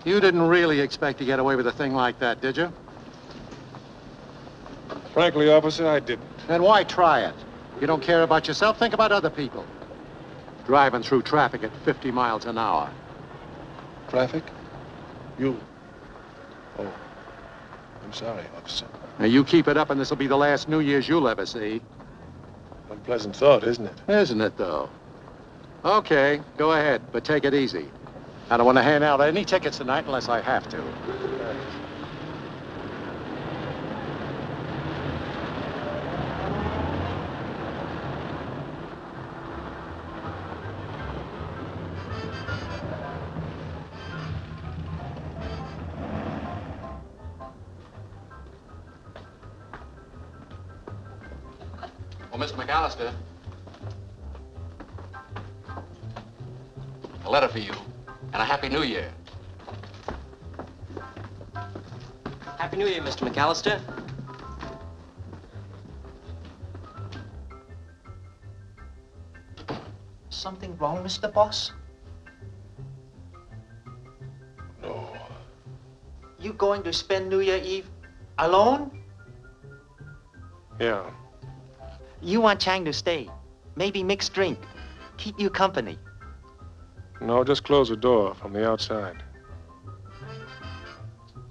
You didn't really expect to get away with a thing like that, did you? Frankly, officer, I didn't. Then why try it? You don't care about yourself, think about other people. Driving through traffic at 50 miles an hour. Traffic? You? Oh. I'm sorry, officer. Now, you keep it up and this'll be the last New Year's you'll ever see. Unpleasant thought, isn't it? Isn't it, though? Okay, go ahead, but take it easy. I don't want to hand out any tickets tonight unless I have to. Well, Mr. MacAllister, a letter for you, and a Happy New Year. Happy New Year, Mr. MacAllister. Something wrong, Mr. Boss? No. You going to spend New Year Eve alone? Yeah. You want Chang to stay. Maybe mix drink. Keep you company. No, just close the door from the outside.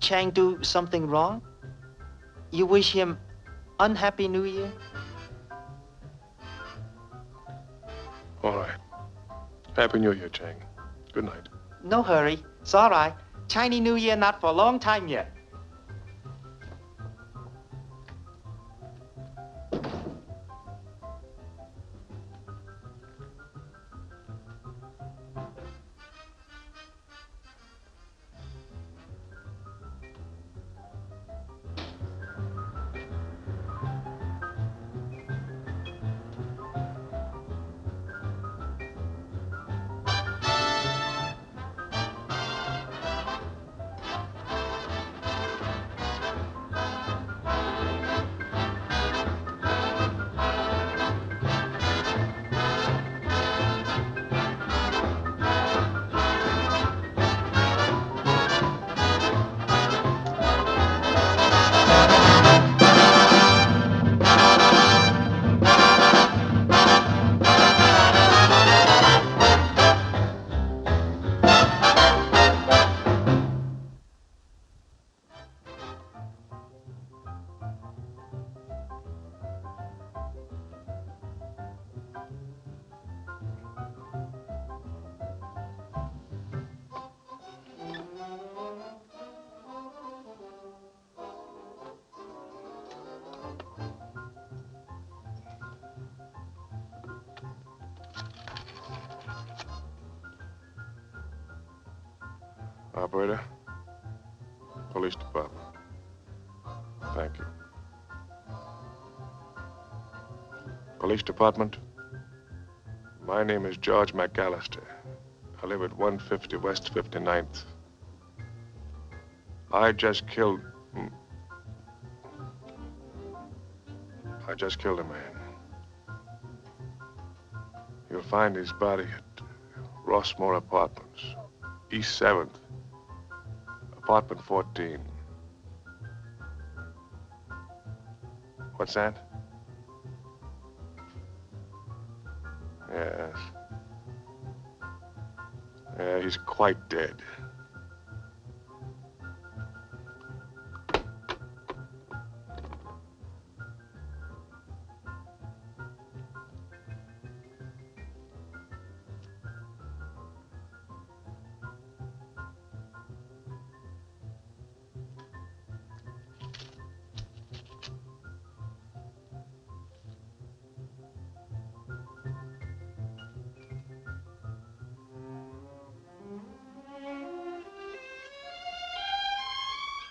Chang do something wrong? You wish him unhappy New Year? All right. Happy New Year, Chang. Good night. No hurry. It's all right. Chinese New Year not for a long time yet. Operator. Police department. Thank you. Police department. My name is George MacAllister. I live at 150 West 59th. I just killed a man. You'll find his body at Rossmore Apartments, East 7th, apartment 14. What's that? Yes. Yeah, he's quite dead.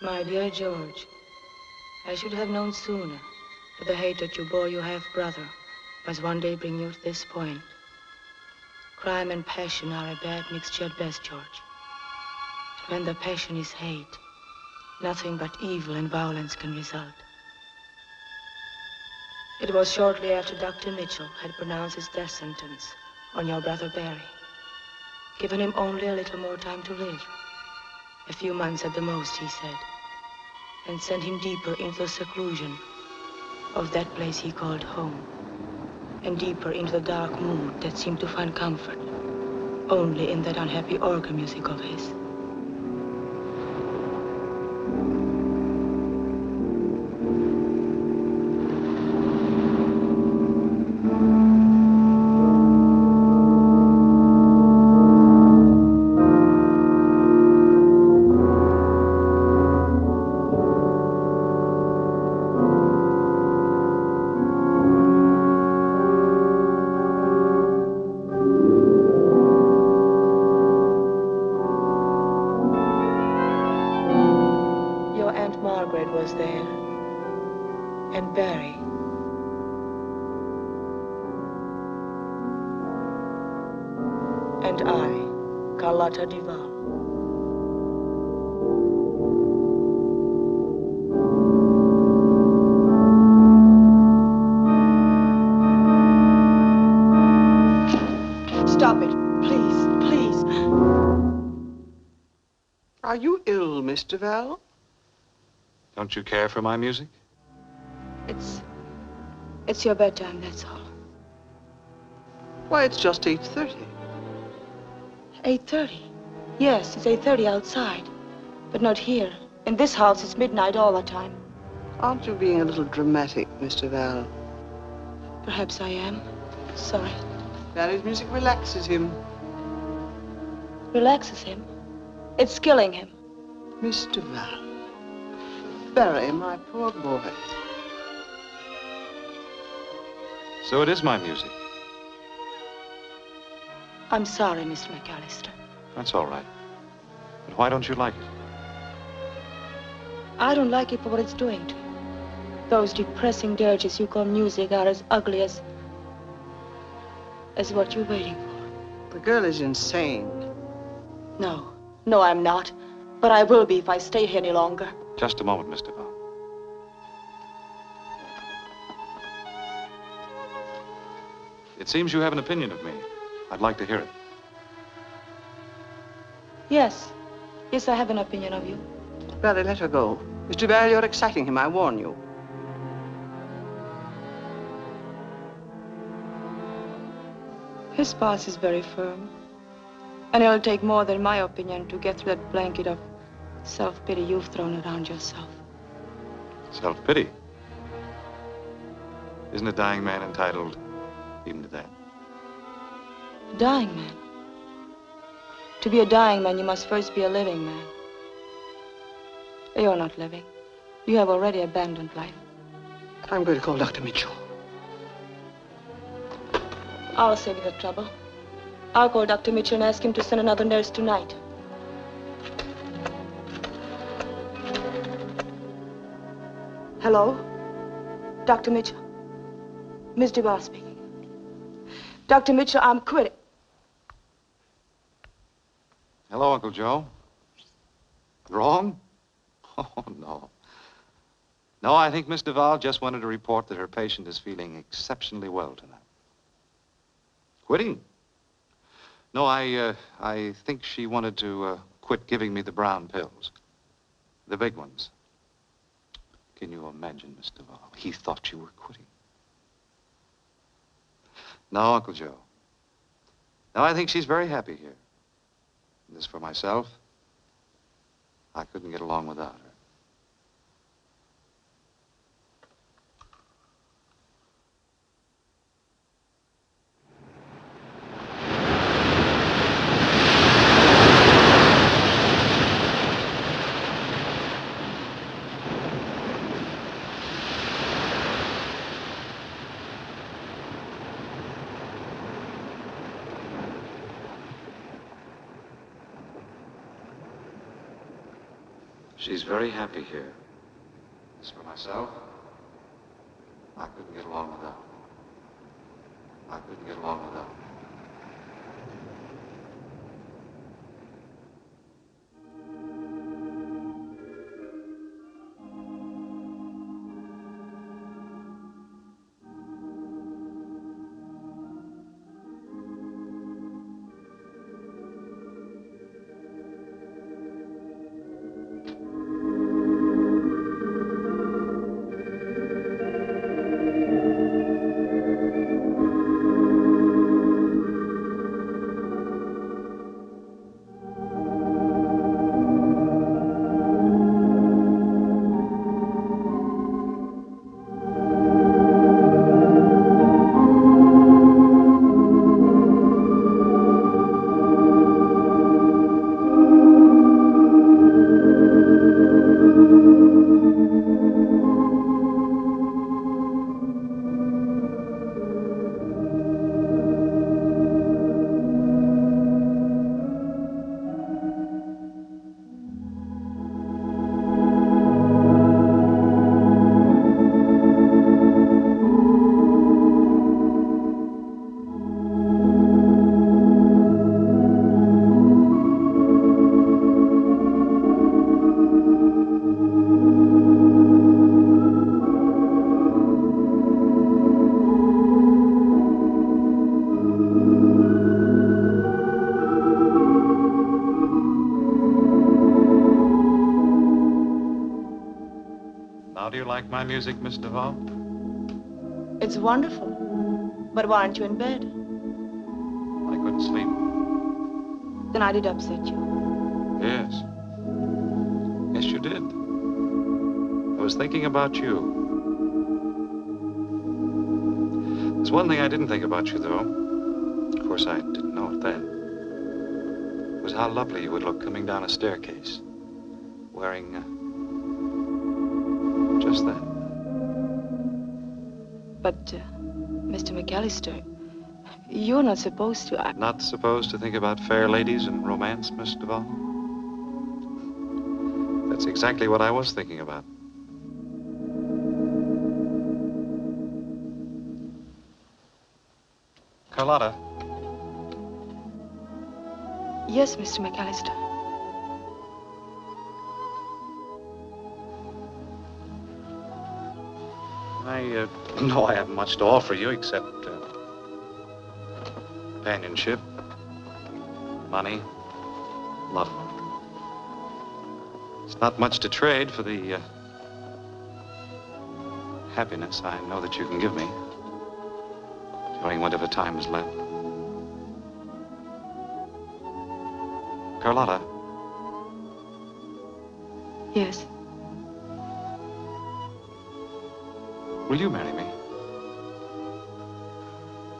My dear George, I should have known sooner that the hatred you bore your half-brother must one day bring you to this point. Crime and passion are a bad mixture at best, George. When the passion is hate, nothing but evil and violence can result. It was shortly after Dr. Mitchell had pronounced his death sentence on your brother Barry, given him only a little more time to live. A few months at the most, he said. And sent him deeper into the seclusion of that place he called home. And deeper into the dark mood that seemed to find comfort only in that unhappy organ music of his. Was there, and Barry. And I, Carlotta Novak. Stop it, please, please. Are you ill, Mr. Val? Don't you care for my music? It's your bedtime, that's all. Why, it's just 8:30. 8:30? Yes, it's 8:30 outside. But not here. In this house, it's midnight all the time. Aren't you being a little dramatic, Mr. Val? Perhaps I am. Sorry. Barry's music relaxes him. Relaxes him? It's killing him. Mr. Val. Barry, my poor boy. So it is my music. I'm sorry, Mr. MacAllister. That's all right. But why don't you like it? I don't like it for what it's doing to you. Those depressing dirges you call music are as ugly as what you're waiting for. The girl is insane. No, I'm not. But I will be if I stay here any longer. Just a moment, Mr. Val. It seems you have an opinion of me. I'd like to hear it. Yes, I have an opinion of you. Barry, let her go. Mr. Barry, you're exciting him, I warn you. His pulse is very firm. And it'll take more than my opinion to get through that blanket of self-pity you've thrown around yourself. Self-pity? Isn't a dying man entitled even to that? A dying man? To be a dying man, you must first be a living man. You're not living. You have already abandoned life. I'm going to call Dr. Mitchell. I'll save you the trouble. I'll call Dr. Mitchell and ask him to send another nurse tonight. Hello? Dr. Mitchell? Miss Duval speaking. Dr. Mitchell, I'm quitting. Hello, Uncle Joe. Wrong? Oh, no. No, I think Miss Duval just wanted to report that her patient is feeling exceptionally well tonight. Quitting? No, I think she wanted to quit giving me the brown pills. The big ones. Can you imagine, Miss Duval? He thought you were quitting. No, Uncle Joe. No, I think she's very happy here. And as for myself, I couldn't get along without her. She's very happy here. As for myself, I couldn't get along without her. I couldn't get along without her. you like my music, Miss Duvall? It's wonderful. But why aren't you in bed? I couldn't sleep. Then I did upset you. Yes. Yes, you did. I was thinking about you. There's one thing I didn't think about you, though. Of course, I didn't know it then. It was how lovely you would look coming down a staircase, wearing, just that. But, Mr. MacAllister, you're not supposed to. Not supposed to think about fair ladies and romance, Miss Duvall? That's exactly what I was thinking about. Carlotta. Yes, Mr. MacAllister. I know I haven't much to offer you except companionship, money, love. It's not much to trade for the happiness I know that you can give me during whatever time is left. Carlotta. Yes. Will you marry me?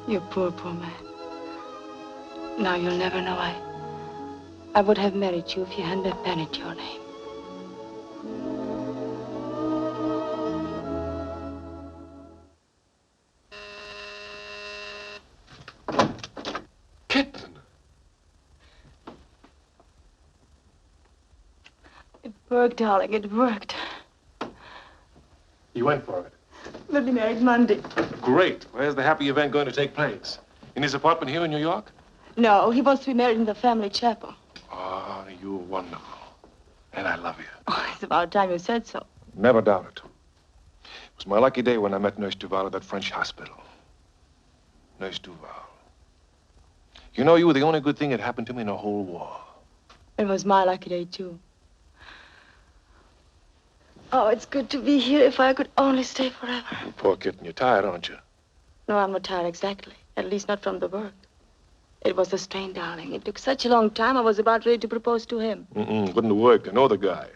You poor man. Now you'll never know I would have married you if you hadn't a pen at your name. Kitten! It worked, darling, it worked. You went for it. We'll be married Monday. Great. Where's the happy event going to take place? In his apartment here in New York? No, he wants to be married in the family chapel. Oh, you're wonderful. And I love you. Oh, it's about time you said so. Never doubt it. It was my lucky day when I met Nurse Duval at that French hospital. Nurse Duval. You know, you were the only good thing that happened to me in the whole war. It was my lucky day, too. Oh, it's good to be here. If I could only stay forever. Poor kitten, you're tired, aren't you? No, I'm not tired exactly. At least not from the work. It was the strain, darling. It took such a long time. I was about ready to propose to him. Wouldn't have worked. I know the guy.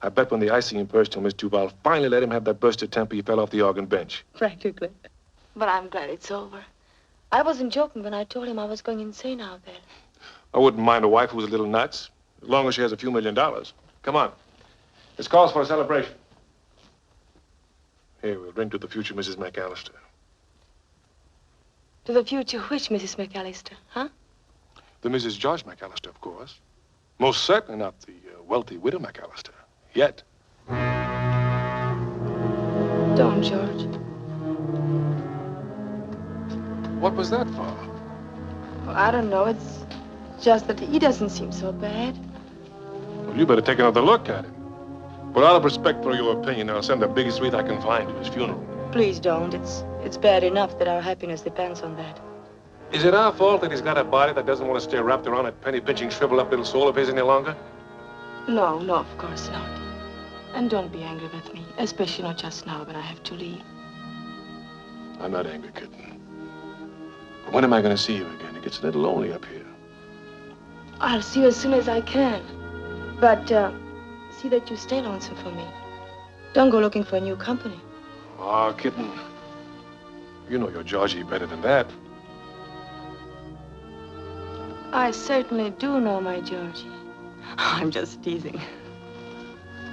I bet when the icing burst till Miss Duval finally let him have that burst of temper, he fell off the organ bench. Practically. But I'm glad it's over. I wasn't joking when I told him I was going insane out there. I wouldn't mind a wife who was a little nuts, as long as she has a few $1 million. Come on. This calls for a celebration. Here, we'll drink to the future Mrs. MacAllister. To the future which, Mrs. MacAllister, huh? The Mrs. George MacAllister, of course. Most certainly not the wealthy widow MacAllister. Yet. Don't, George. What was that for? Well, I don't know. It's just that he doesn't seem so bad. Well, you better take another look at him. But out of respect for your opinion, I'll send the biggest wreath I can find to his funeral. Please don't. It's bad enough that our happiness depends on that. Is it our fault that he's got a body that doesn't want to stay wrapped around that penny-pinching, shriveled-up little soul of his any longer? No, of course not. And don't be angry with me, especially not just now when I have to leave. I'm not angry, kitten. But when am I going to see you again? It gets a little lonely up here. I'll see you as soon as I can. But, see that you stay lonesome for me. Don't go looking for a new company. Oh, kitten. You know your Georgie better than that. I certainly do know my Georgie. I'm just teasing.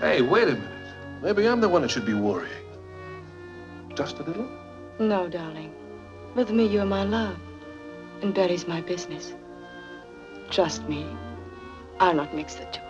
Hey, wait a minute. Maybe I'm the one that should be worrying. Just a little? No, darling. With me, you're my love. And Barry's my business. Trust me, I'll not mix the two.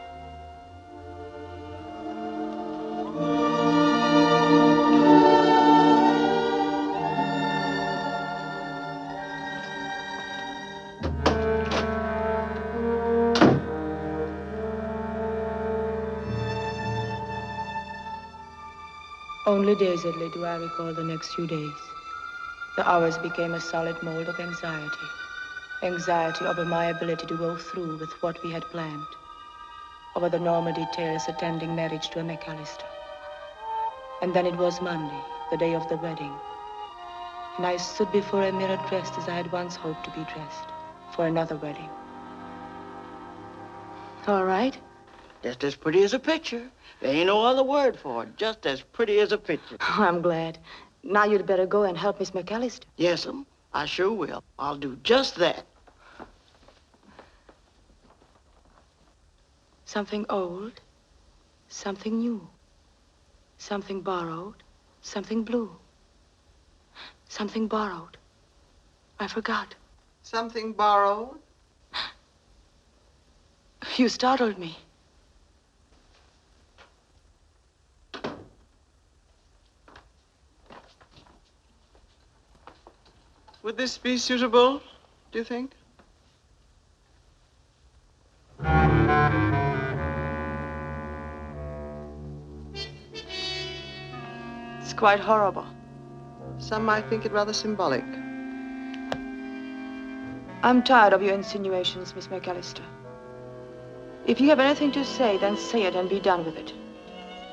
Only dazedly do I recall the next few days. The hours became a solid mold of anxiety. Anxiety over my ability to go through with what we had planned. Over the normal details attending marriage to a MacAllister. And then it was Monday, the day of the wedding. And I stood before a mirror dressed as I had once hoped to be dressed for another wedding. All right? Just as pretty as a picture. There ain't no other word for it. Just as pretty as a picture. Oh, I'm glad. Now you'd better go and help Miss MacAllister. Yes'm, I sure will. I'll do just that. Something old, something new, something borrowed, something blue, something borrowed. I forgot. Something borrowed? You startled me. Would this be suitable, do you think? It's quite horrible. Some might think it rather symbolic. I'm tired of your insinuations, Miss MacAllister. If you have anything to say, then say it and be done with it.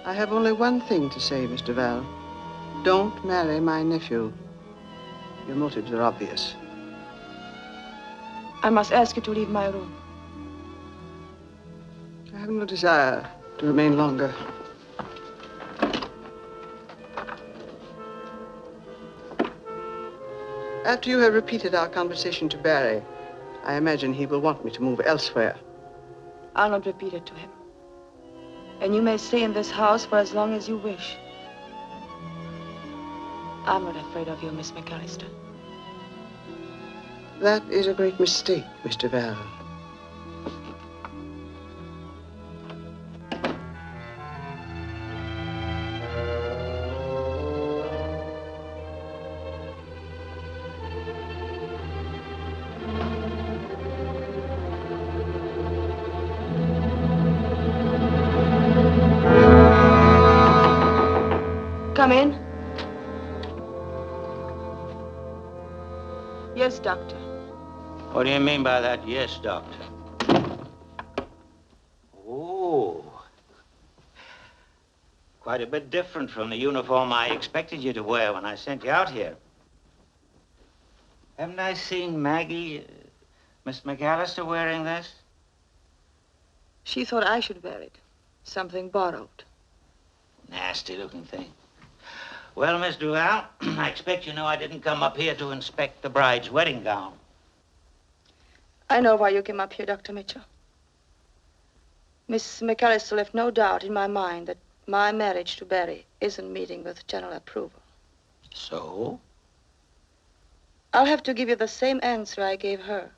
I have only one thing to say, Mr. Val. Don't marry my nephew. Your motives are obvious. I must ask you to leave my room. I have no desire to remain longer. After you have repeated our conversation to Barry, I imagine he will want me to move elsewhere. I'll not repeat it to him. And you may stay in this house for as long as you wish. I'm not afraid of you, Miss MacAllister. That is a great mistake, Mr. Val. Come in. Yes, Doctor. What do you mean by that, yes, Doctor? Oh. Quite a bit different from the uniform I expected you to wear when I sent you out here. Haven't I seen Maggie, Miss MacAllister, wearing this? She thought I should wear it. Something borrowed. Nasty-looking thing. Well, Miss Duval, I expect you know I didn't come up here to inspect the bride's wedding gown. I know why you came up here, Dr. Mitchell. Miss MacAllister left no doubt in my mind that my marriage to Barry isn't meeting with general approval. So? I'll have to give you the same answer I gave her.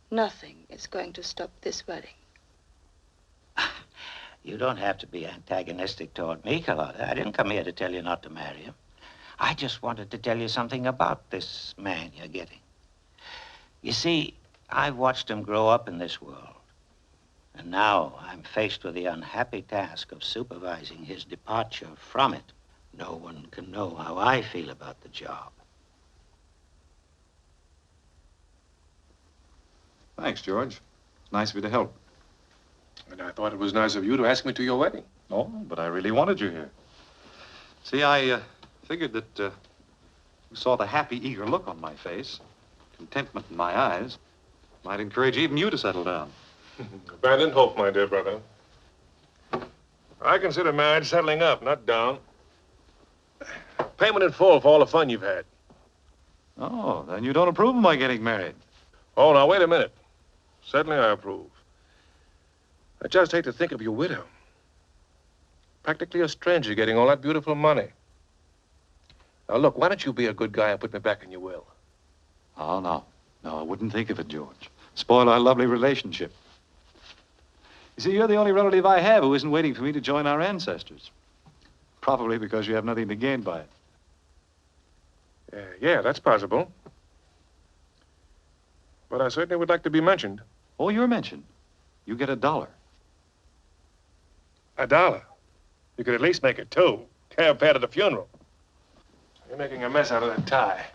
Nothing is going to stop this wedding. You don't have to be antagonistic toward me, Carlotta. I didn't come here to tell you not to marry him. I just wanted to tell you something about this man you're getting. You see, I've watched him grow up in this world. And now I'm faced with the unhappy task of supervising his departure from it. No one can know how I feel about the job. Thanks, George. It's nice of you to help. And I thought it was nice of you to ask me to your wedding. Oh, but I really wanted you here. See, I figured that you saw the happy, eager look on my face, contentment in my eyes, might encourage even you to settle down. Abandon hope, my dear brother. I consider marriage settling up, not down. Payment in full for all the fun you've had. Oh, then you don't approve of my getting married. Oh, now, wait a minute. Certainly I approve. I just hate to think of your widow. Practically a stranger getting all that beautiful money. Now, look, why don't you be a good guy and put me back in your will? Oh, no. No, I wouldn't think of it, George. Spoil our lovely relationship. You see, you're the only relative I have who isn't waiting for me to join our ancestors. Probably because you have nothing to gain by it. Yeah, that's possible. But I certainly would like to be mentioned. Oh, you're mentioned. You get $1. $1? You could at least make it 2. Cab fare at the funeral. You're making a mess out of that tie.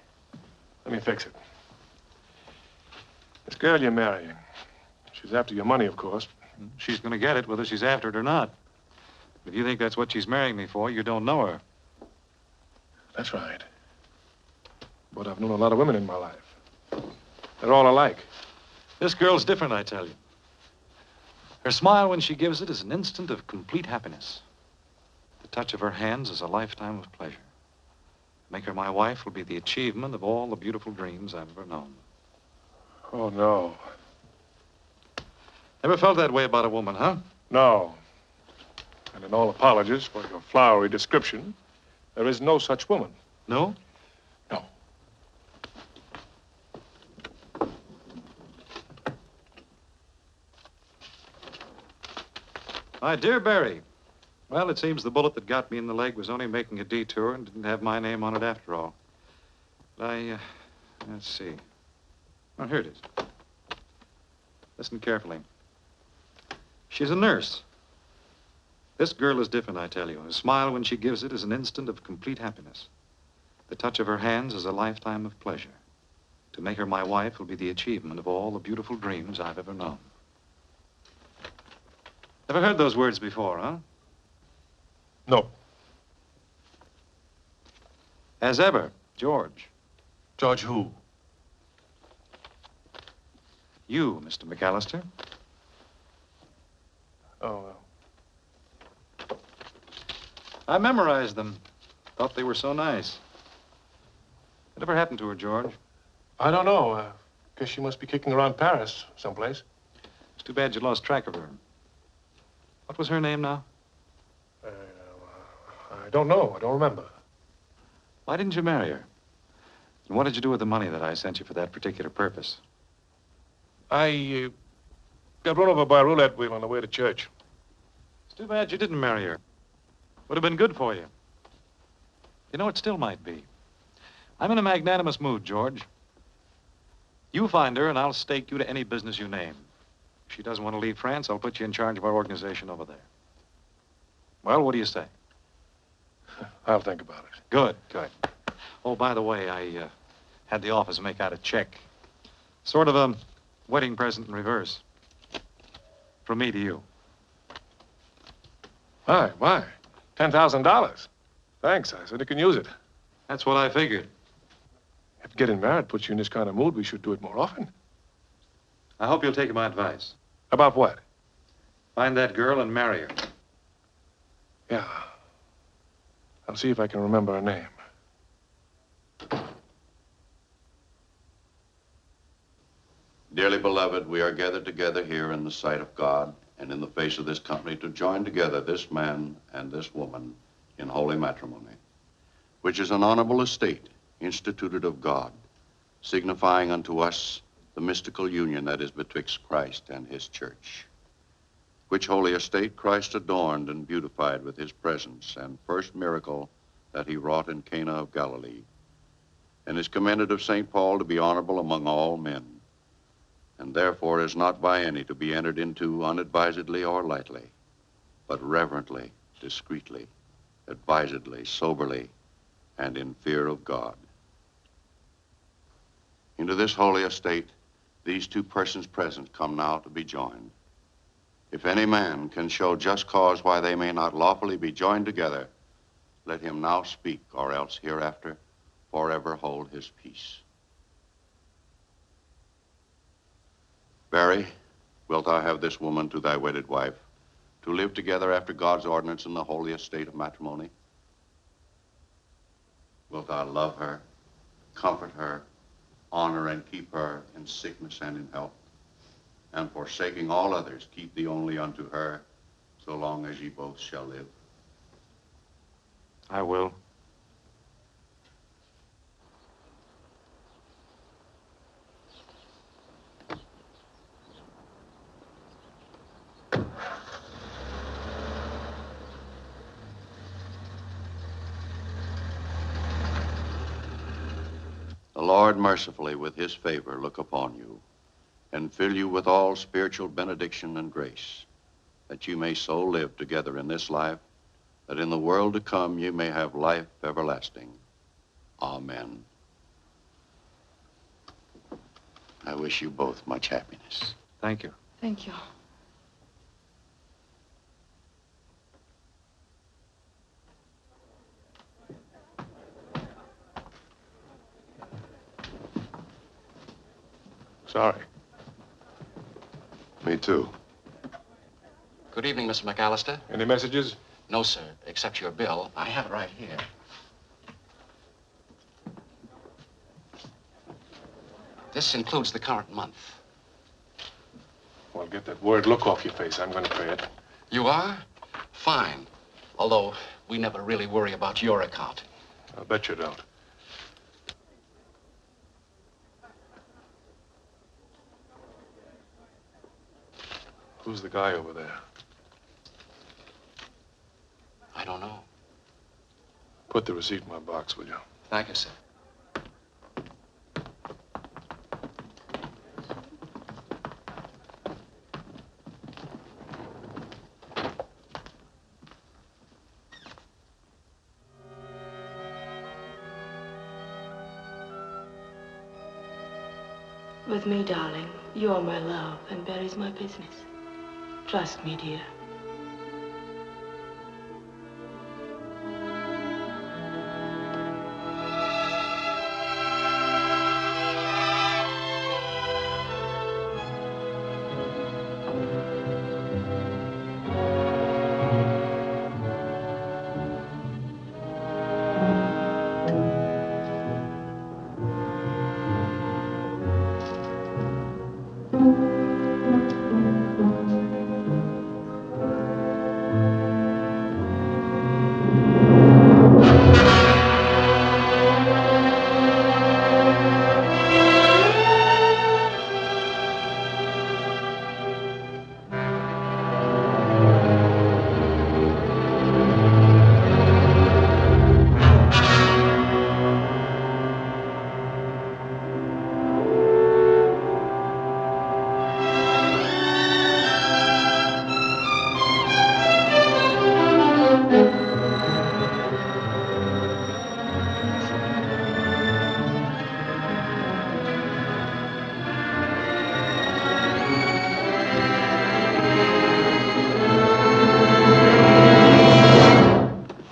Let me fix it. This girl you're marrying, she's after your money, of course. She's going to get it, whether she's after it or not. If you think that's what she's marrying me for, you don't know her. That's right. But I've known a lot of women in my life. They're all alike. This girl's different, I tell you. Her smile when she gives it is an instant of complete happiness. The touch of her hands is a lifetime of pleasure. Make her my wife will be the achievement of all the beautiful dreams I've ever known. Oh, no. Ever felt that way about a woman, huh? No. And in all apologies for your flowery description, there is no such woman. No? No. My dear Barry, well, it seems the bullet that got me in the leg was only making a detour and didn't have my name on it after all. But let's see. Oh, here it is. Listen carefully. She's a nurse. This girl is different, I tell you. Her smile when she gives it is an instant of complete happiness. The touch of her hands is a lifetime of pleasure. To make her my wife will be the achievement of all the beautiful dreams I've ever known. Ever heard those words before, huh? No. As ever, George. George who? You, Mr. MacAllister. Oh, I memorized them. Thought they were so nice. Whatever happened to her, George? I don't know. Guess she must be kicking around Paris someplace. It's too bad you lost track of her. What was her name now? I don't know. I don't remember. Why didn't you marry her? And what did you do with the money that I sent you for that particular purpose? I got run over by a roulette wheel on the way to church. It's too bad you didn't marry her. Would have been good for you. You know, it still might be. I'm in a magnanimous mood, George. You find her, and I'll stake you to any business you name. If she doesn't want to leave France, I'll put you in charge of our organization over there. Well, what do you say? I'll think about it. Good, good. Oh, by the way, I had the office make out a check. Sort of a wedding present in reverse. From me to you. Why? $10,000. Thanks. I said I can use it. That's what I figured. If getting married puts you in this kind of mood, we should do it more often. I hope you'll take my advice. About what? Find that girl and marry her. Yeah. I'll see if I can remember her name. Dearly beloved, we are gathered together here in the sight of God and in the face of this company to join together this man and this woman in holy matrimony, which is an honorable estate instituted of God, signifying unto us the mystical union that is betwixt Christ and his church, which holy estate Christ adorned and beautified with his presence and first miracle that he wrought in Cana of Galilee, and is commended of St. Paul to be honorable among all men, and therefore is not by any to be entered into unadvisedly or lightly, but reverently, discreetly, advisedly, soberly, and in fear of God. Into this holy estate, these two persons present come now to be joined. If any man can show just cause why they may not lawfully be joined together, let him now speak, or else hereafter forever hold his peace. Barry, wilt thou have this woman to thy wedded wife, to live together after God's ordinance in the holy estate of matrimony? Wilt thou love her, comfort her, honor and keep her in sickness and in health, and forsaking all others, keep thee only unto her, so long as ye both shall live? I will. The Lord mercifully with his favor look upon you and fill you with all spiritual benediction and grace, that you may so live together in this life, that in the world to come you may have life everlasting. Amen. I wish you both much happiness. Thank you. Thank you. Sorry. Me too. Good evening, Mr. MacAllister. Any messages? No, sir, except your bill. I have it right here. This includes the current month. Well, get that worried look off your face. I'm going to pay it. You are? Fine. Although we never really worry about your account. I'll bet you don't. Who's the guy over there? I don't know. Put the receipt in my box, will you? Thank you, sir. With me, darling, you're my love, and Barry's my business. Trust me, dear.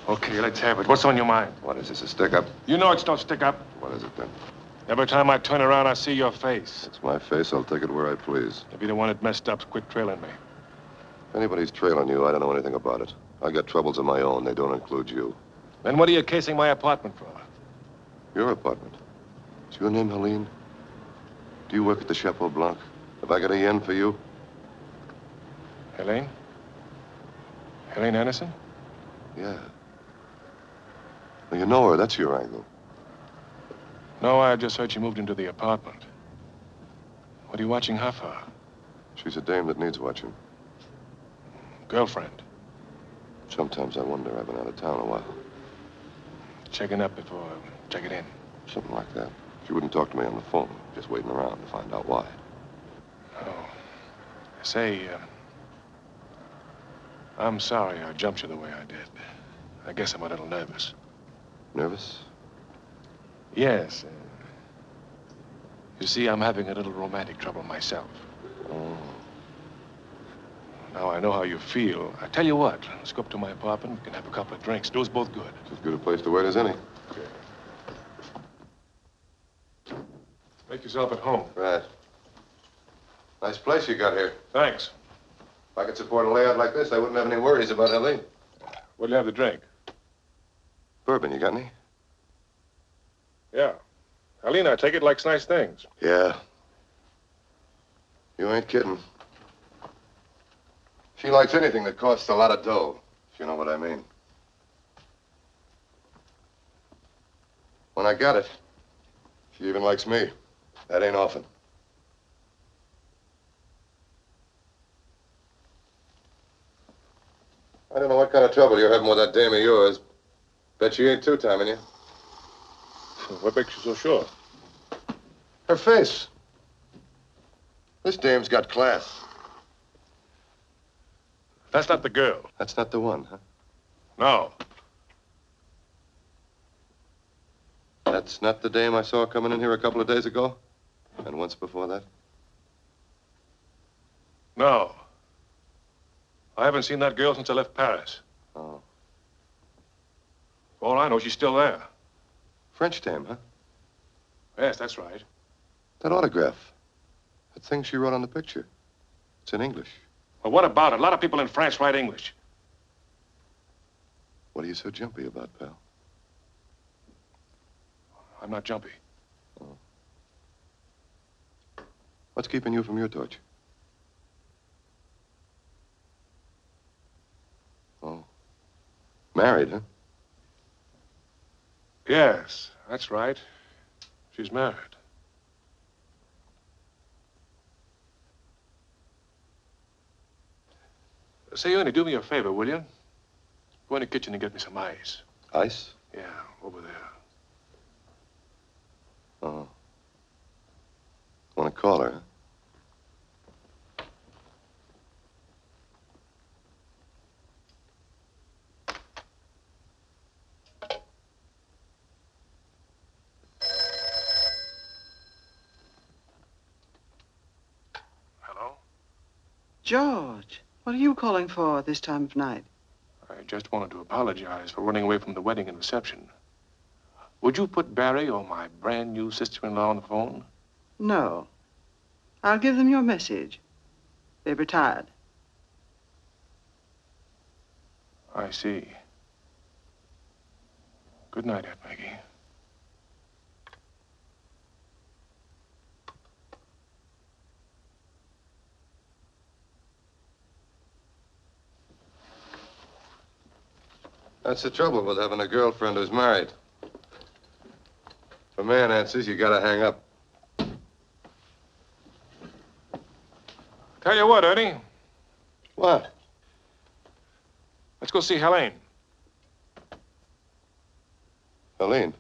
Okay, let's have it. What's on your mind? What is this, a stick-up? You know it's no stick-up. What is it, then? Every time I turn around, I see your face. It's my face. I'll take it where I please. If you're the one that messed up, quit trailing me. If anybody's trailing you, I don't know anything about it. I got troubles of my own. They don't include you. Then what are you casing my apartment for? Your apartment. Is your name Helene? Do you work at the Chapeau Blanc? Have I got a yen for you? Helene? Helene Anderson? Yeah. Well, you know her. That's your angle. No, I just heard she moved into the apartment. What are you watching her for? She's a dame that needs watching. Girlfriend. Sometimes I wonder. I've been out of town a while. Checking up before checking in. Something like that. She wouldn't talk to me on the phone. Just waiting around to find out why. Oh. Say, I'm sorry I jumped you the way I did. I guess I'm a little nervous. Nervous? Yes. You see, I'm having a little romantic trouble myself. Oh. Now I know how you feel. I tell you what, let's go up to my apartment. We can have a couple of drinks. Do us both good. It's as good a place to wait as any. Okay. Make yourself at home. Right. Nice place you got here. Thanks. If I could support a layout like this, I wouldn't have any worries about Helene. What'll you have to drink? Bourbon, you got any? Yeah. Helene, I take it, likes nice things. Yeah. You ain't kidding. She likes anything that costs a lot of dough, if you know what I mean. When I got it, she even likes me. That ain't often. I don't know what kind of trouble you're having with that dame of yours. Bet she ain't two-timing you. What makes you so sure? Her face. This dame's got class. That's not the girl. That's not the one, huh? No. That's not the dame I saw coming in here a couple of days ago? And once before that? No. I haven't seen that girl since I left Paris. Oh. For all I know, she's still there. French dame, huh? Yes, that's right. That autograph. thing she wrote on the picture. It's in English. Well, what about it? A lot of people in France write English. What are you so jumpy about, pal? I'm not jumpy. Oh. What's keeping you from your torture? Oh. Married, huh? Yes, that's right. She's married. Say, Ernie, do me a favor, will you? Go in the kitchen and get me some ice. Ice? Yeah, over there. Oh. Want to call her, huh? Hello? George, what are you calling for this time of night? I just wanted to apologize for running away from the wedding and reception. Would you put Barry or my brand new sister-in-law on the phone? No. I'll give them your message. They've retired. I see. Good night, Aunt Maggie. That's the trouble with having a girlfriend who's married. If a man answers, you gotta hang up. Tell you what, Ernie. What? Let's go see Helene. Helene?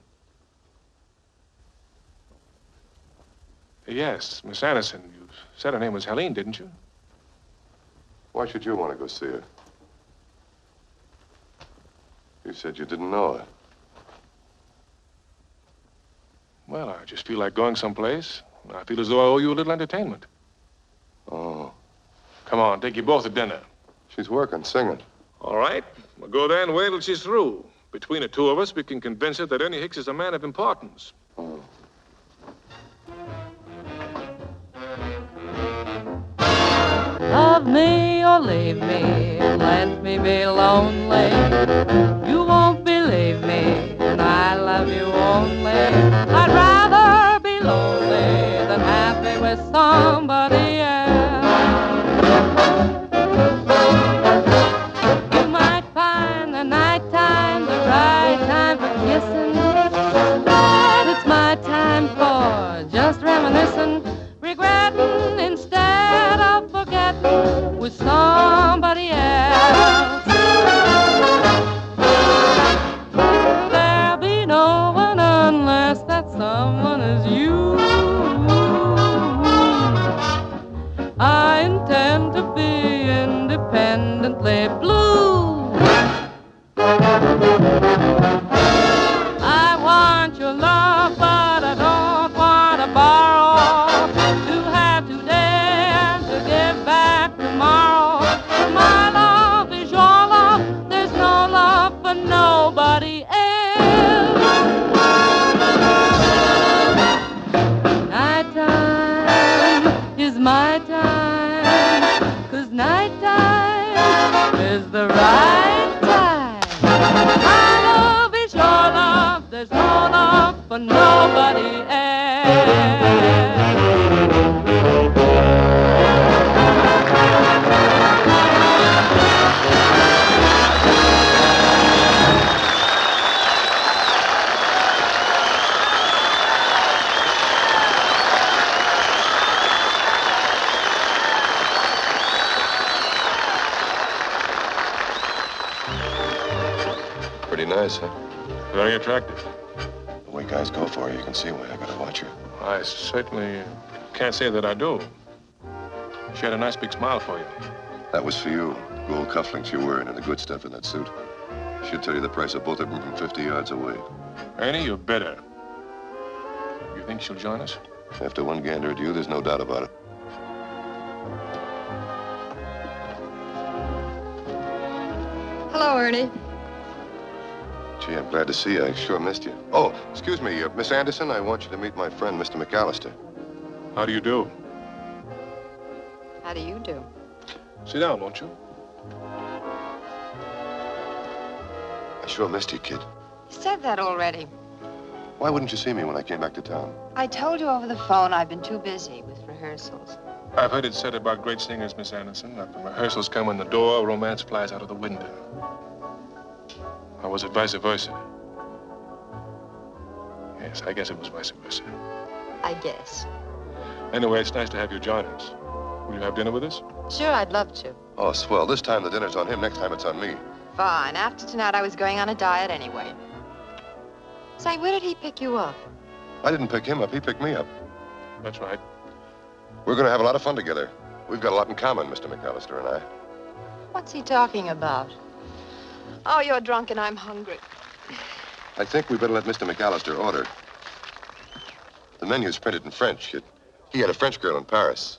Yes, Miss Anderson. You said her name was Helene, didn't you? Why should you want to go see her? You said you didn't know her. Well, I just feel like going someplace. I feel as though I owe you a little entertainment. Oh. Come on, take you both to dinner. She's working, singing. All right. We'll go there and wait till she's through. Between the two of us, we can convince her that Ernie Hicks is a man of importance. Oh. Love me or leave me, let me be lonely. You won't believe me, and I love you only. I'd rather be lonely than happy with somebody else. You might find the nighttime the right time for kissing, but it's my time for just reminiscing, regretting instead of forgetting with somebody else. There'll be no one unless that someone is you. I intend to be independently blue. I want your love, but I don't want to borrow. To have today and to give back tomorrow. My love is your love. There's no love for nobody else. Nighttime is my time, 'cause nighttime is the right time. My love is your love. There's no love for nobody else. Pretty nice, huh? Very attractive. The way guys go for her, you can see why I gotta watch her. I certainly can't say that I do. She had a nice big smile for you. That was for you. Gold cufflinks you're wearing and the good stuff in that suit. She'll tell you the price of both of them from 50 yards away. Ernie, you're bitter. You think she'll join us? After one gander at you, there's no doubt about it. Hello, Ernie. Gee, I'm glad to see you. I sure missed you. Oh, excuse me, Miss Anderson, I want you to meet my friend, Mr. MacAllister. How do you do? How do you do? Sit down, won't you? I sure missed you, kid. You said that already. Why wouldn't you see me when I came back to town? I told you over the phone I've been too busy with rehearsals. I've heard it said about great singers, Miss Anderson, that when rehearsals come in the door, romance flies out of the window. Or was it vice versa? Yes, I guess it was vice versa. I guess. Anyway, it's nice to have you join us. Will you have dinner with us? Sure, I'd love to. Oh, swell. This time the dinner's on him. Next time it's on me. Fine. After tonight, I was going on a diet anyway. Say, where did he pick you up? I didn't pick him up. He picked me up. That's right. We're going to have a lot of fun together. We've got a lot in common, Mr. MacAllister and I. What's he talking about? Oh, you're drunk and I'm hungry. I think we better let Mr. MacAllister order. The menu's printed in French. He had a French girl in Paris.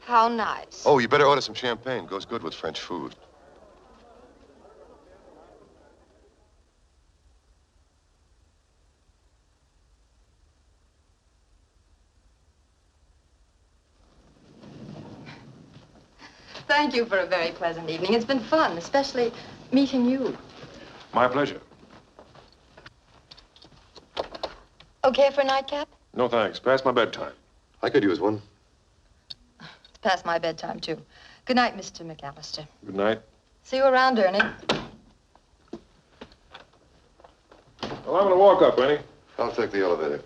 How nice. Oh, you better order some champagne. Goes good with French food. Thank you for a very pleasant evening. It's been fun, especially meeting you. My pleasure. Okay for a nightcap? No, thanks. Past my bedtime. I could use one. It's past my bedtime, too. Good night, Mr. MacAllister. Good night. See you around, Ernie. Well, I'm going to walk up, Ernie. I'll take the elevator.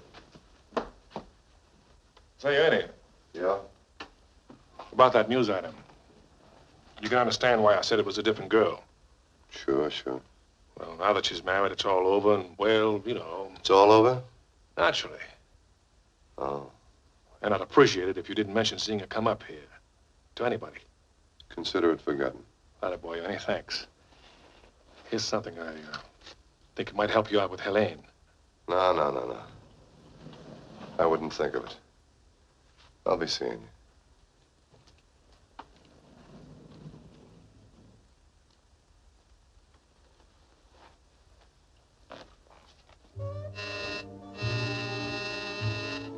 Say, Ernie, Yeah? about that news item. You can understand why I said it was a different girl. Sure, sure. Well, now that she's married, it's all over, and, well, you know. It's all over? Naturally. Oh. And I'd appreciate it if you didn't mention seeing her come up here. To anybody. Consider it forgotten. Atta boy, Ernie, thanks. Here's something I think it might help you out with Helene. No. I wouldn't think of it. I'll be seeing you.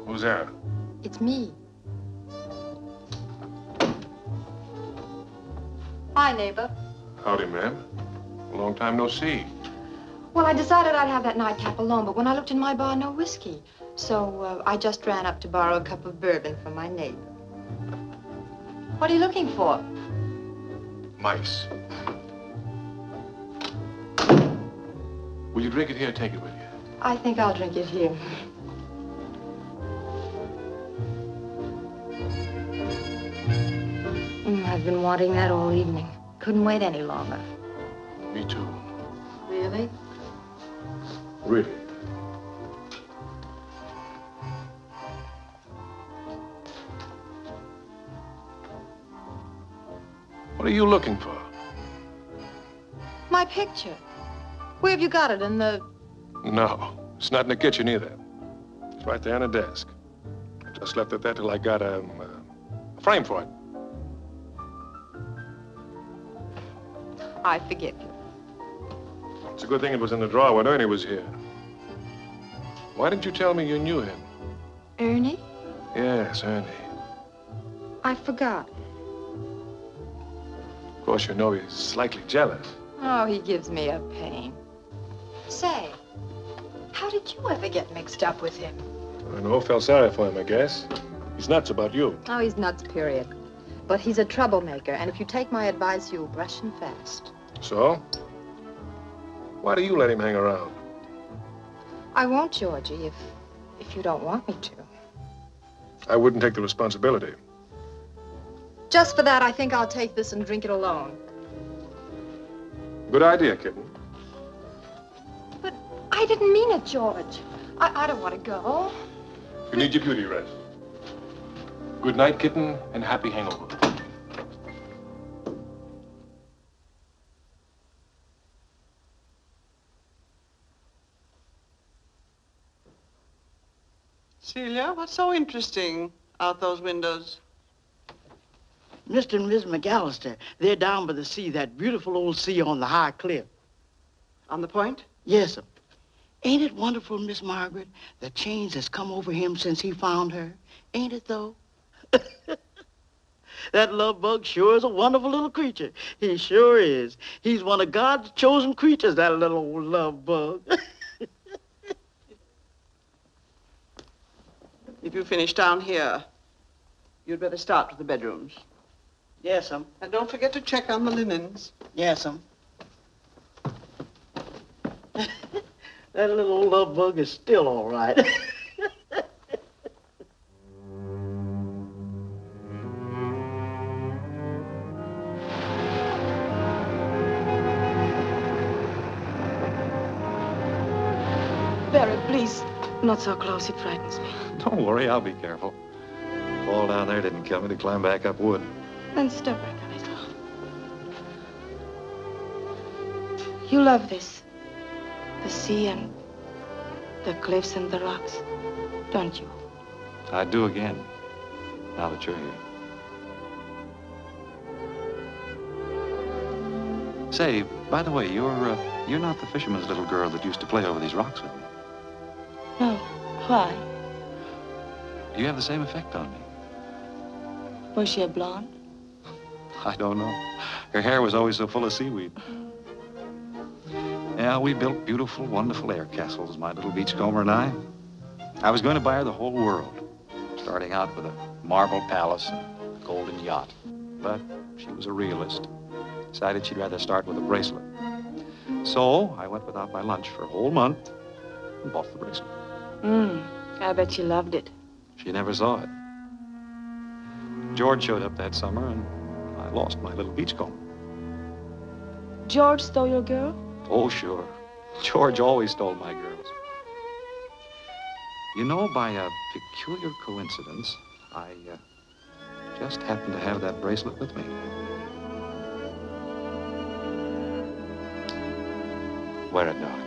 Who's there? It's me. Hi, neighbor. Howdy, ma'am. Long time no see. Well, I decided I'd have that nightcap alone, but when I looked in my bar, no whiskey. So I just ran up to borrow a cup of bourbon from my neighbor. What are you looking for? Mice. Will you drink it here or take it with you? I think I'll drink it here. I've been wanting that all evening. Couldn't wait any longer. Me too. Really? Really? What are you looking for? My picture. Where have you got it? In the... No, it's not in the kitchen either. It's right there on the desk. I just left it there till I got a frame for it. I forgive you. It's a good thing it was in the drawer when Ernie was here. Why didn't you tell me you knew him? Ernie? Yes, Ernie. I forgot. Of course, you know he's slightly jealous. Oh, he gives me a pain. Say, how did you ever get mixed up with him? I know, felt sorry for him, I guess. He's nuts about you. Oh, he's nuts, period. But he's a troublemaker, and if you take my advice, you'll brush him fast. So? Why do you let him hang around? I won't, Georgie, if you don't want me to. I wouldn't take the responsibility. Just for that, I think I'll take this and drink it alone. Good idea, kitten. But I didn't mean it, George. I don't want to go. You need your beauty rest. Good night, kitten, and happy hangover. Celia, what's so interesting out those windows? Mr. and Miss MacAllister, they're down by the sea, that beautiful old sea on the high cliff. On the point? Yes, sir. Ain't it wonderful, Miss Margaret, the change that's come over him since he found her? Ain't it, though? That love bug sure is a wonderful little creature. He sure is. He's one of God's chosen creatures, that little old love bug. If you finish down here, you'd better start with the bedrooms. Yes'm. And don't forget to check on the linens. Yes'm. That little old love bug is still all right. Barry, please, not so close. It frightens me. Don't worry, I'll be careful. Fall down there didn't kill me to climb back up wood. Then step back a little. You love this. The sea and the cliffs and the rocks, don't you? I do again, now that you're here. Say, by the way, you're not the fisherman's little girl that used to play over these rocks with me. No. Why? You have the same effect on me. Was she a blonde? I don't know. Her hair was always so full of seaweed. Yeah, we built beautiful, wonderful air castles, my little beachcomber and I. I was going to buy her the whole world, starting out with a marble palace and a golden yacht. But she was a realist. Decided she'd rather start with a bracelet. So I went without my lunch for a whole month and bought the bracelet. I bet she loved it. She never saw it. George showed up that summer, and I lost my little beachcomber. George stole your girl? Oh, sure. George always stole my girls. You know, by a peculiar coincidence, I just happened to have that bracelet with me. Wear it, darling.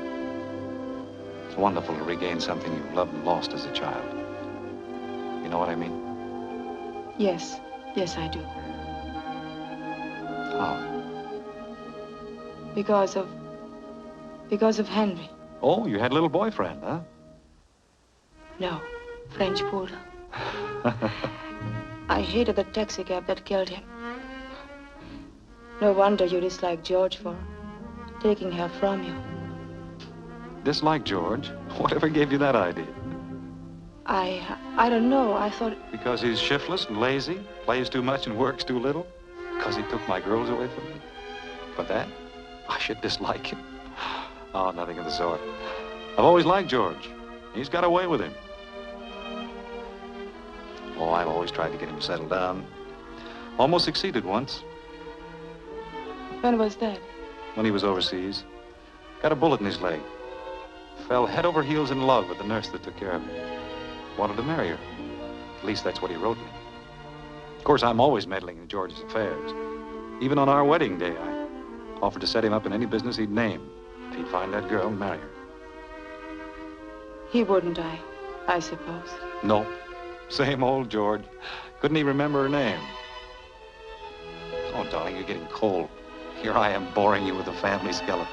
It's wonderful to regain something you loved and lost as a child. You know what I mean? Yes. Yes, I do. How? Because of Henry. Oh, you had a little boyfriend, huh? No. French poodle. I hated the taxi cab that killed him. No wonder you dislike George for taking her from you. Dislike George? Whatever gave you that idea? I don't know. I thought... Because he's shiftless and lazy, plays too much and works too little? Because he took my girls away from me? For that, I should dislike him. Oh, nothing of the sort. I've always liked George. He's got away with him. Oh, I've always tried to get him settled down. Almost succeeded once. When was that? When he was overseas. Got a bullet in his leg. Fell head over heels in love with the nurse that took care of him. Wanted to marry her. At least that's what he wrote me. Of course, I'm always meddling in George's affairs. Even on our wedding day, I offered to set him up in any business he'd name. If he'd find that girl and marry her. He wouldn't, I suppose. No. Same old George. Couldn't he remember her name? Oh, darling, you're getting cold. Here I am boring you with a family skeleton.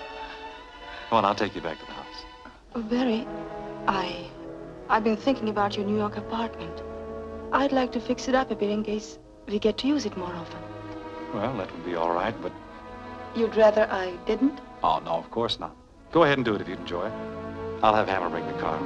Come on, I'll take you back to the house. Oh, Barry, I've been thinking about your New York apartment. I'd like to fix it up a bit in case we get to use it more often. Well, that would be all right, but... You'd rather I didn't? Oh, no, of course not. Go ahead and do it if you'd enjoy it. I'll have Hammer bring the car.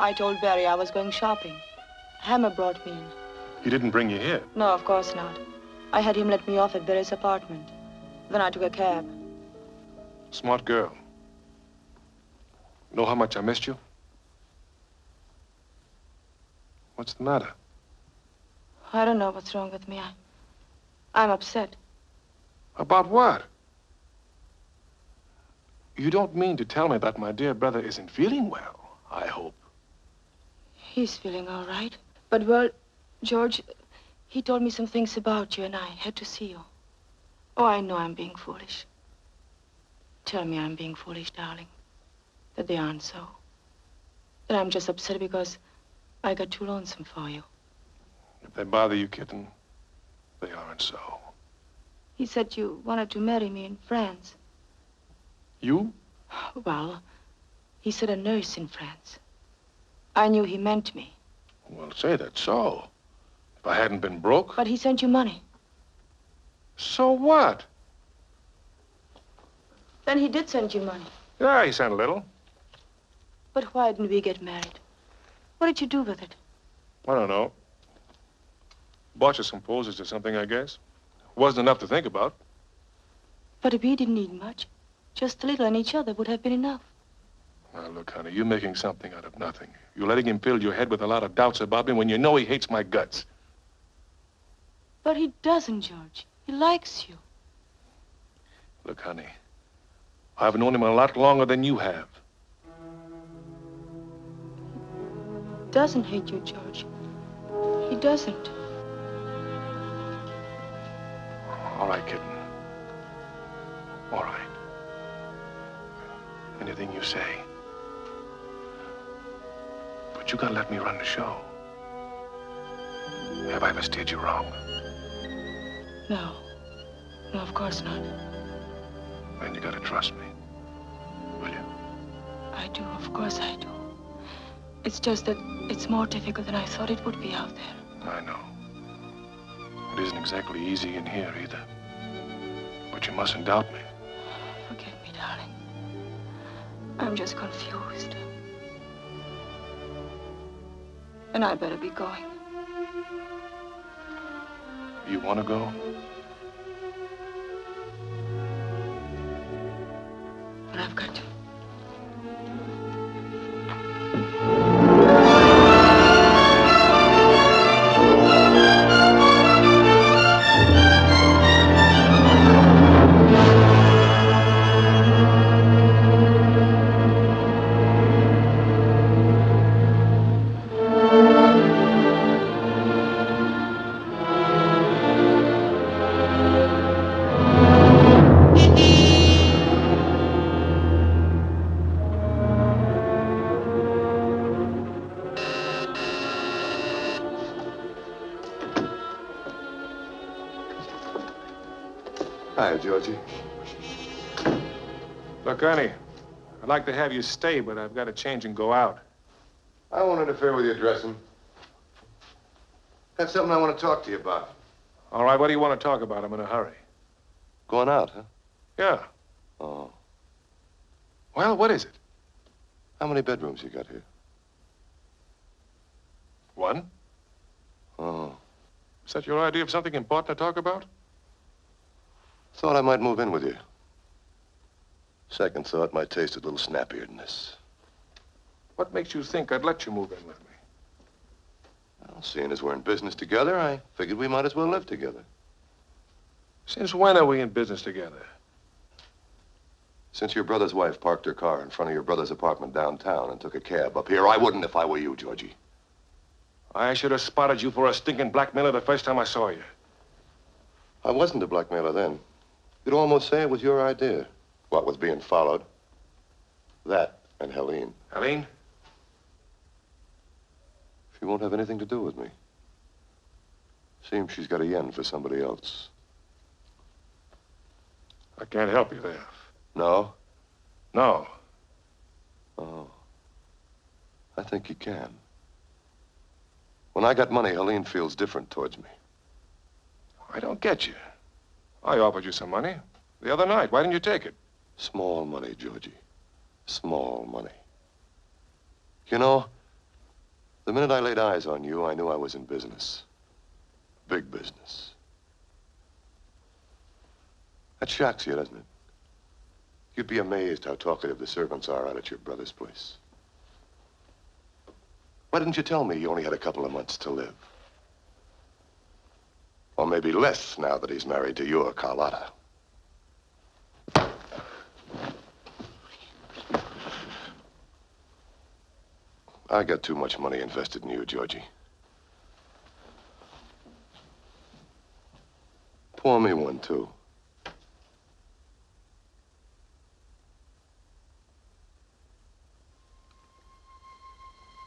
I told Barry I was going shopping. Hammer brought me in. He didn't bring you here. No, of course not. I had him let me off at Barry's apartment. Then I took a cab. Smart girl. Know how much I missed you? What's the matter? I don't know what's wrong with me. I'm upset. About what? You don't mean to tell me that my dear brother isn't feeling well, I hope. He's feeling all right. But, well, George, he told me some things about you, and I had to see you. Oh, I know I'm being foolish. Tell me I'm being foolish, darling. That they aren't so. That I'm just upset because I got too lonesome for you. If they bother you, kitten, they aren't so. He said you wanted to marry me in France. You? Well, he said a nurse in France. I knew he meant me. Well, say that's so. If I hadn't been broke. But he sent you money. So what? Then he did send you money. Yeah, he sent a little. But why didn't we get married? What did you do with it? I don't know. Bought you some poses or something, I guess. Wasn't enough to think about. But we didn't need much. Just a little on each other would have been enough. Now, look, honey, you're making something out of nothing. You're letting him fill your head with a lot of doubts about me when you know he hates my guts. But he doesn't, George. He likes you. Look, honey, I've known him a lot longer than you have. He doesn't hate you, George. He doesn't. All right, kitten. All right. Anything you say. But you gotta let me run the show. Have I ever steered you wrong? No. No, of course not. Then you gotta trust me. Will you? I do, of course I do. It's just that it's more difficult than I thought it would be out there. I know. It isn't exactly easy in here either. But you mustn't doubt me. Forgive me, darling. I'm just confused. And I better be going. You want to go? But I've got to. Hi, Georgie. Look, honey, I'd like to have you stay, but I've got to change and go out. I won't interfere with your dressing. Got something I want to talk to you about. All right, what do you want to talk about? I'm in a hurry. Going out, huh? Yeah. Oh. Well, what is it? How many bedrooms you got here? One. Oh. Is that your idea of something important to talk about? Thought I might move in with you. Second thought, my taste a little snappier than this. What makes you think I'd let you move in with me? Well, seeing as we're in business together, I figured we might as well live together. Since when are we in business together? Since your brother's wife parked her car in front of your brother's apartment downtown and took a cab up here, I wouldn't if I were you, Georgie. I should have spotted you for a stinking blackmailer the first time I saw you. I wasn't a blackmailer then. You'd almost say it was your idea. What was being followed? That and Helene. Helene? She won't have anything to do with me. Seems she's got a yen for somebody else. I can't help you there. No? No. Oh. I think you can. When I got money, Helene feels different towards me. I don't get you. I offered you some money the other night. Why didn't you take it? Small money, Georgie. Small money. You know, the minute I laid eyes on you, I knew I was in business. Big business. That shocks you, doesn't it? You'd be amazed how talkative the servants are out at your brother's place. Why didn't you tell me you only had a couple of months to live? Or maybe less now that he's married to your Carlotta. I got too much money invested in you, Georgie. Pour me one, too.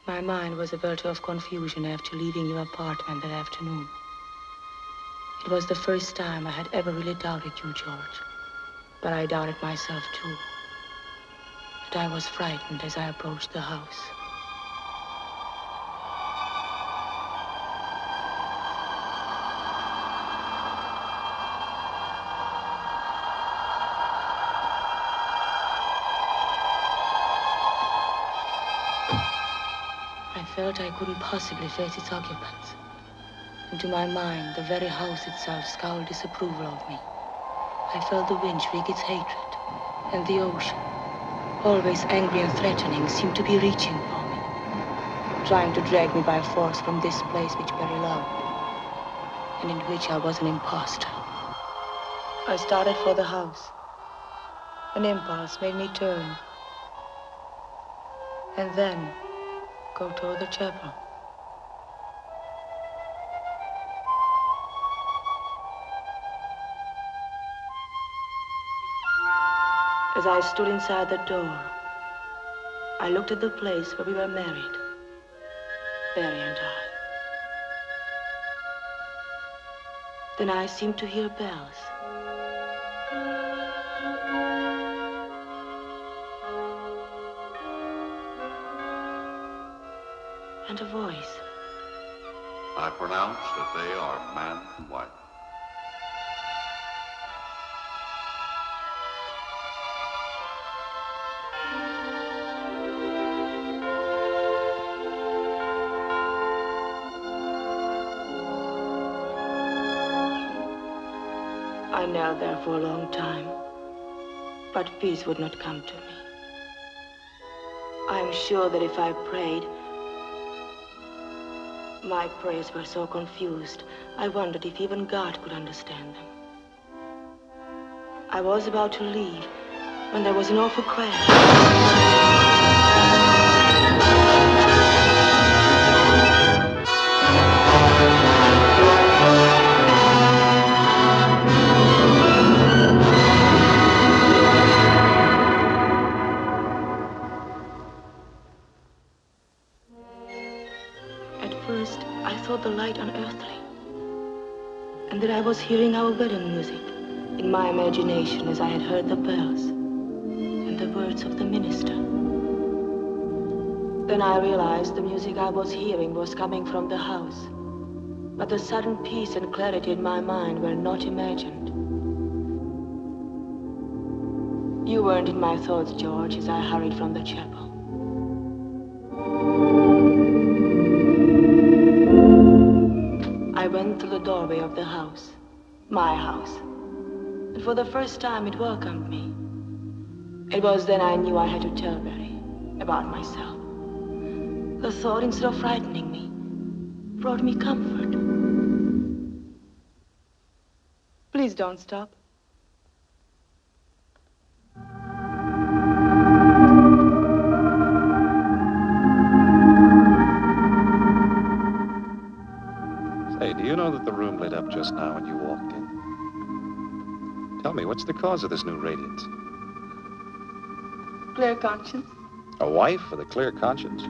My mind was a welter of confusion after leaving your apartment that afternoon. It was the first time I had ever really doubted you, George. But I doubted myself, too. And I was frightened as I approached the house. I felt I couldn't possibly face its occupants. And to my mind, the very house itself scowled disapproval of me. I felt the wind shriek its hatred, and the ocean, always angry and threatening, seemed to be reaching for me, trying to drag me by force from this place which Barry loved, and in which I was an imposter. I started for the house. An impulse made me turn, and then go toward the chapel. As I stood inside the door, I looked at the place where we were married, Barry and I. Then I seemed to hear bells. And a voice. I pronounce that they are man and wife. I knelt there for a long time, but peace would not come to me. I am sure that if I prayed, my prayers were so confused, I wondered if even God could understand them. I was about to leave when there was an awful crash. The light unearthly, and that I was hearing our wedding music in my imagination as I had heard the bells and the words of the minister. Then I realized the music I was hearing was coming from the house, but the sudden peace and clarity in my mind were not imagined. You weren't in my thoughts, George, as I hurried from the chapel. I went through the doorway of the house, my house, and for the first time it welcomed me. It was then I knew I had to tell Barry about myself. The thought, instead of frightening me, brought me comfort. Please don't stop. Hey, do you know that the room lit up just now when you walked in? Tell me, what's the cause of this new radiance? Clear conscience. A wife with a clear conscience?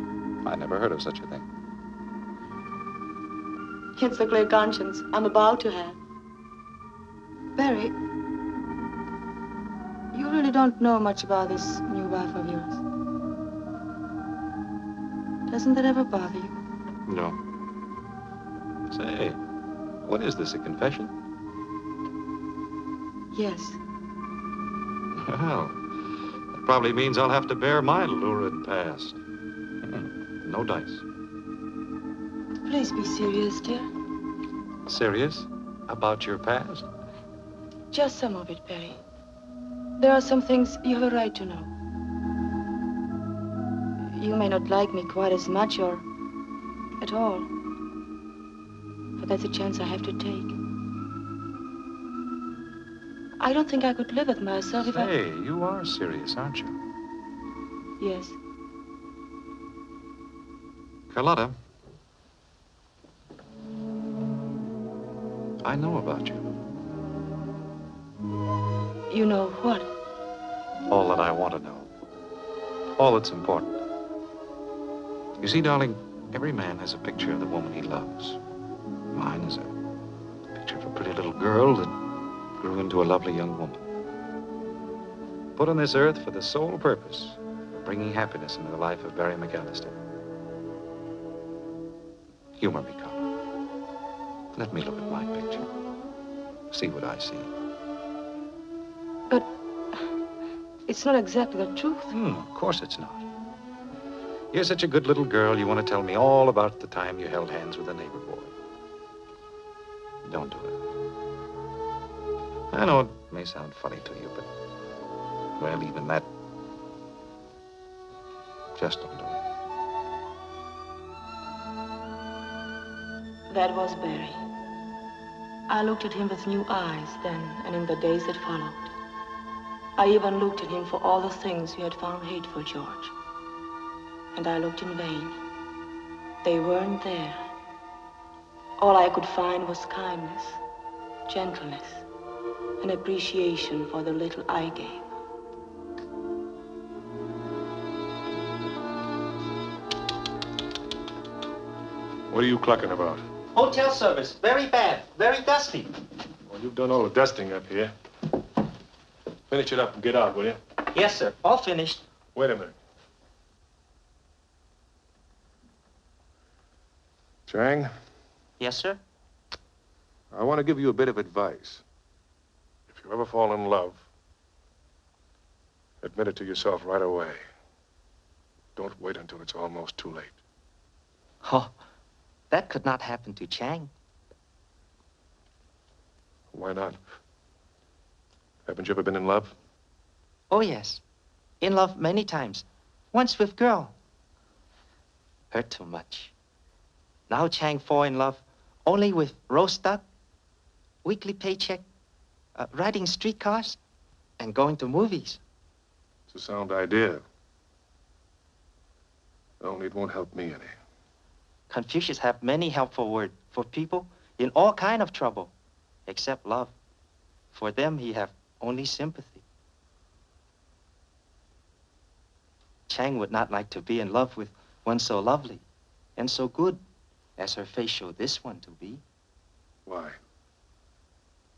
I never heard of such a thing. It's the clear conscience I'm about to have. Barry, you really don't know much about this new wife of yours. Doesn't that ever bother you? No. Say, what is this, a confession? Yes. Well, that probably means I'll have to bear my lurid past. No dice. Please be serious, dear. Serious? About your past? Just some of it, Barry. There are some things you have a right to know. You may not like me quite as much or at all. But that's a chance I have to take. I don't think I could live with myself if Say, you are serious, aren't you? Yes. Carlotta, I know about you. You know what? All that I want to know. All that's important. You see, darling, every man has a picture of the woman he loves. Mine is a picture of a pretty little girl that grew into a lovely young woman. Put on this earth for the sole purpose of bringing happiness into the life of Barry MacAllister. Humor me, Carl. Let me look at my picture. See what I see. But it's not exactly the truth. Of course it's not. You're such a good little girl, you want to tell me all about the time you held hands with a neighbor boy. Don't do it. I know it may sound funny to you, but, well, even that, just don't do it. That was Barry. I looked at him with new eyes then and in the days that followed. I even looked at him for all the things you had found hateful, George. And I looked in vain. They weren't there. All I could find was kindness, gentleness, and appreciation for the little I gave. What are you clucking about? Hotel service, very bad, very dusty. Well, you've done all the dusting up here. Finish it up and get out, will you? Yes, sir, all finished. Wait a minute. Chang, Yes, sir? I want to give you a bit of advice. If you ever fall in love, admit it to yourself right away. Don't wait until it's almost too late. Oh, that could not happen to Chang. Why not? Haven't you ever been in love? Oh, yes. In love many times. Once with girl. Hurt too much. Now Chang fall in love only with roast duck, weekly paycheck, riding streetcars, and going to movies. It's a sound idea. Only it won't help me any. Confucius have many helpful words for people in all kind of trouble, except love. For them, he have only sympathy. Chang would not like to be in love with one so lovely and so good as her face showed this one to be. Why?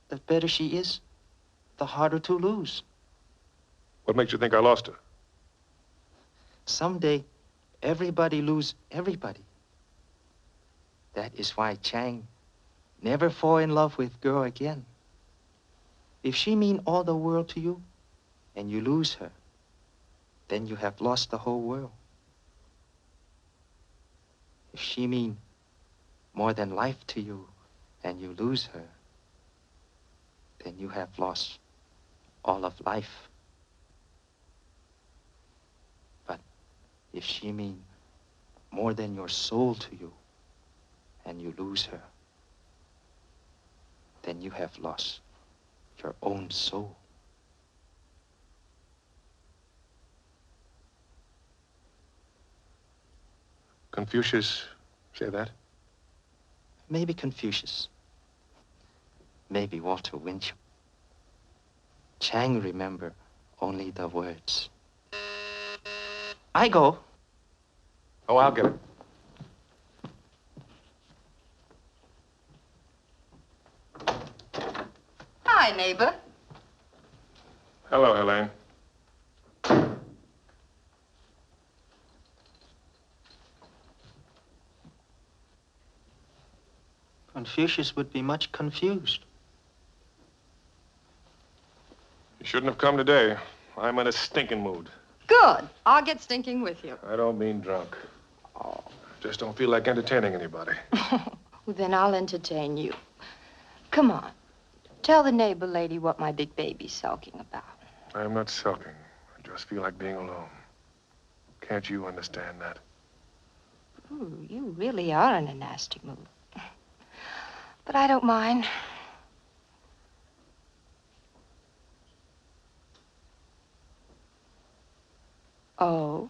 The better she is, the harder to lose. What makes you think I lost her? Someday, everybody lose everybody. That is why Chang never fall in love with girl again. If she mean all the world to you, and you lose her, then you have lost the whole world. If she mean more than life to you, and you lose her, then you have lost all of life. But if she mean more than your soul to you, and you lose her, then you have lost your own soul. Confucius say that? Maybe Confucius. Maybe Walter Winchell. Chang remember only the words. I go. Oh, I'll get it. Hi, neighbor. Hello, Helene. Confucius would be much confused. You shouldn't have come today. I'm in a stinking mood. Good. I'll get stinking with you. I don't mean drunk. I just don't feel like entertaining anybody. Well, then I'll entertain you. Come on. Tell the neighbor lady what my big baby's sulking about. I'm not sulking. I just feel like being alone. Can't you understand that? Ooh, you really are in a nasty mood. But I don't mind. Oh?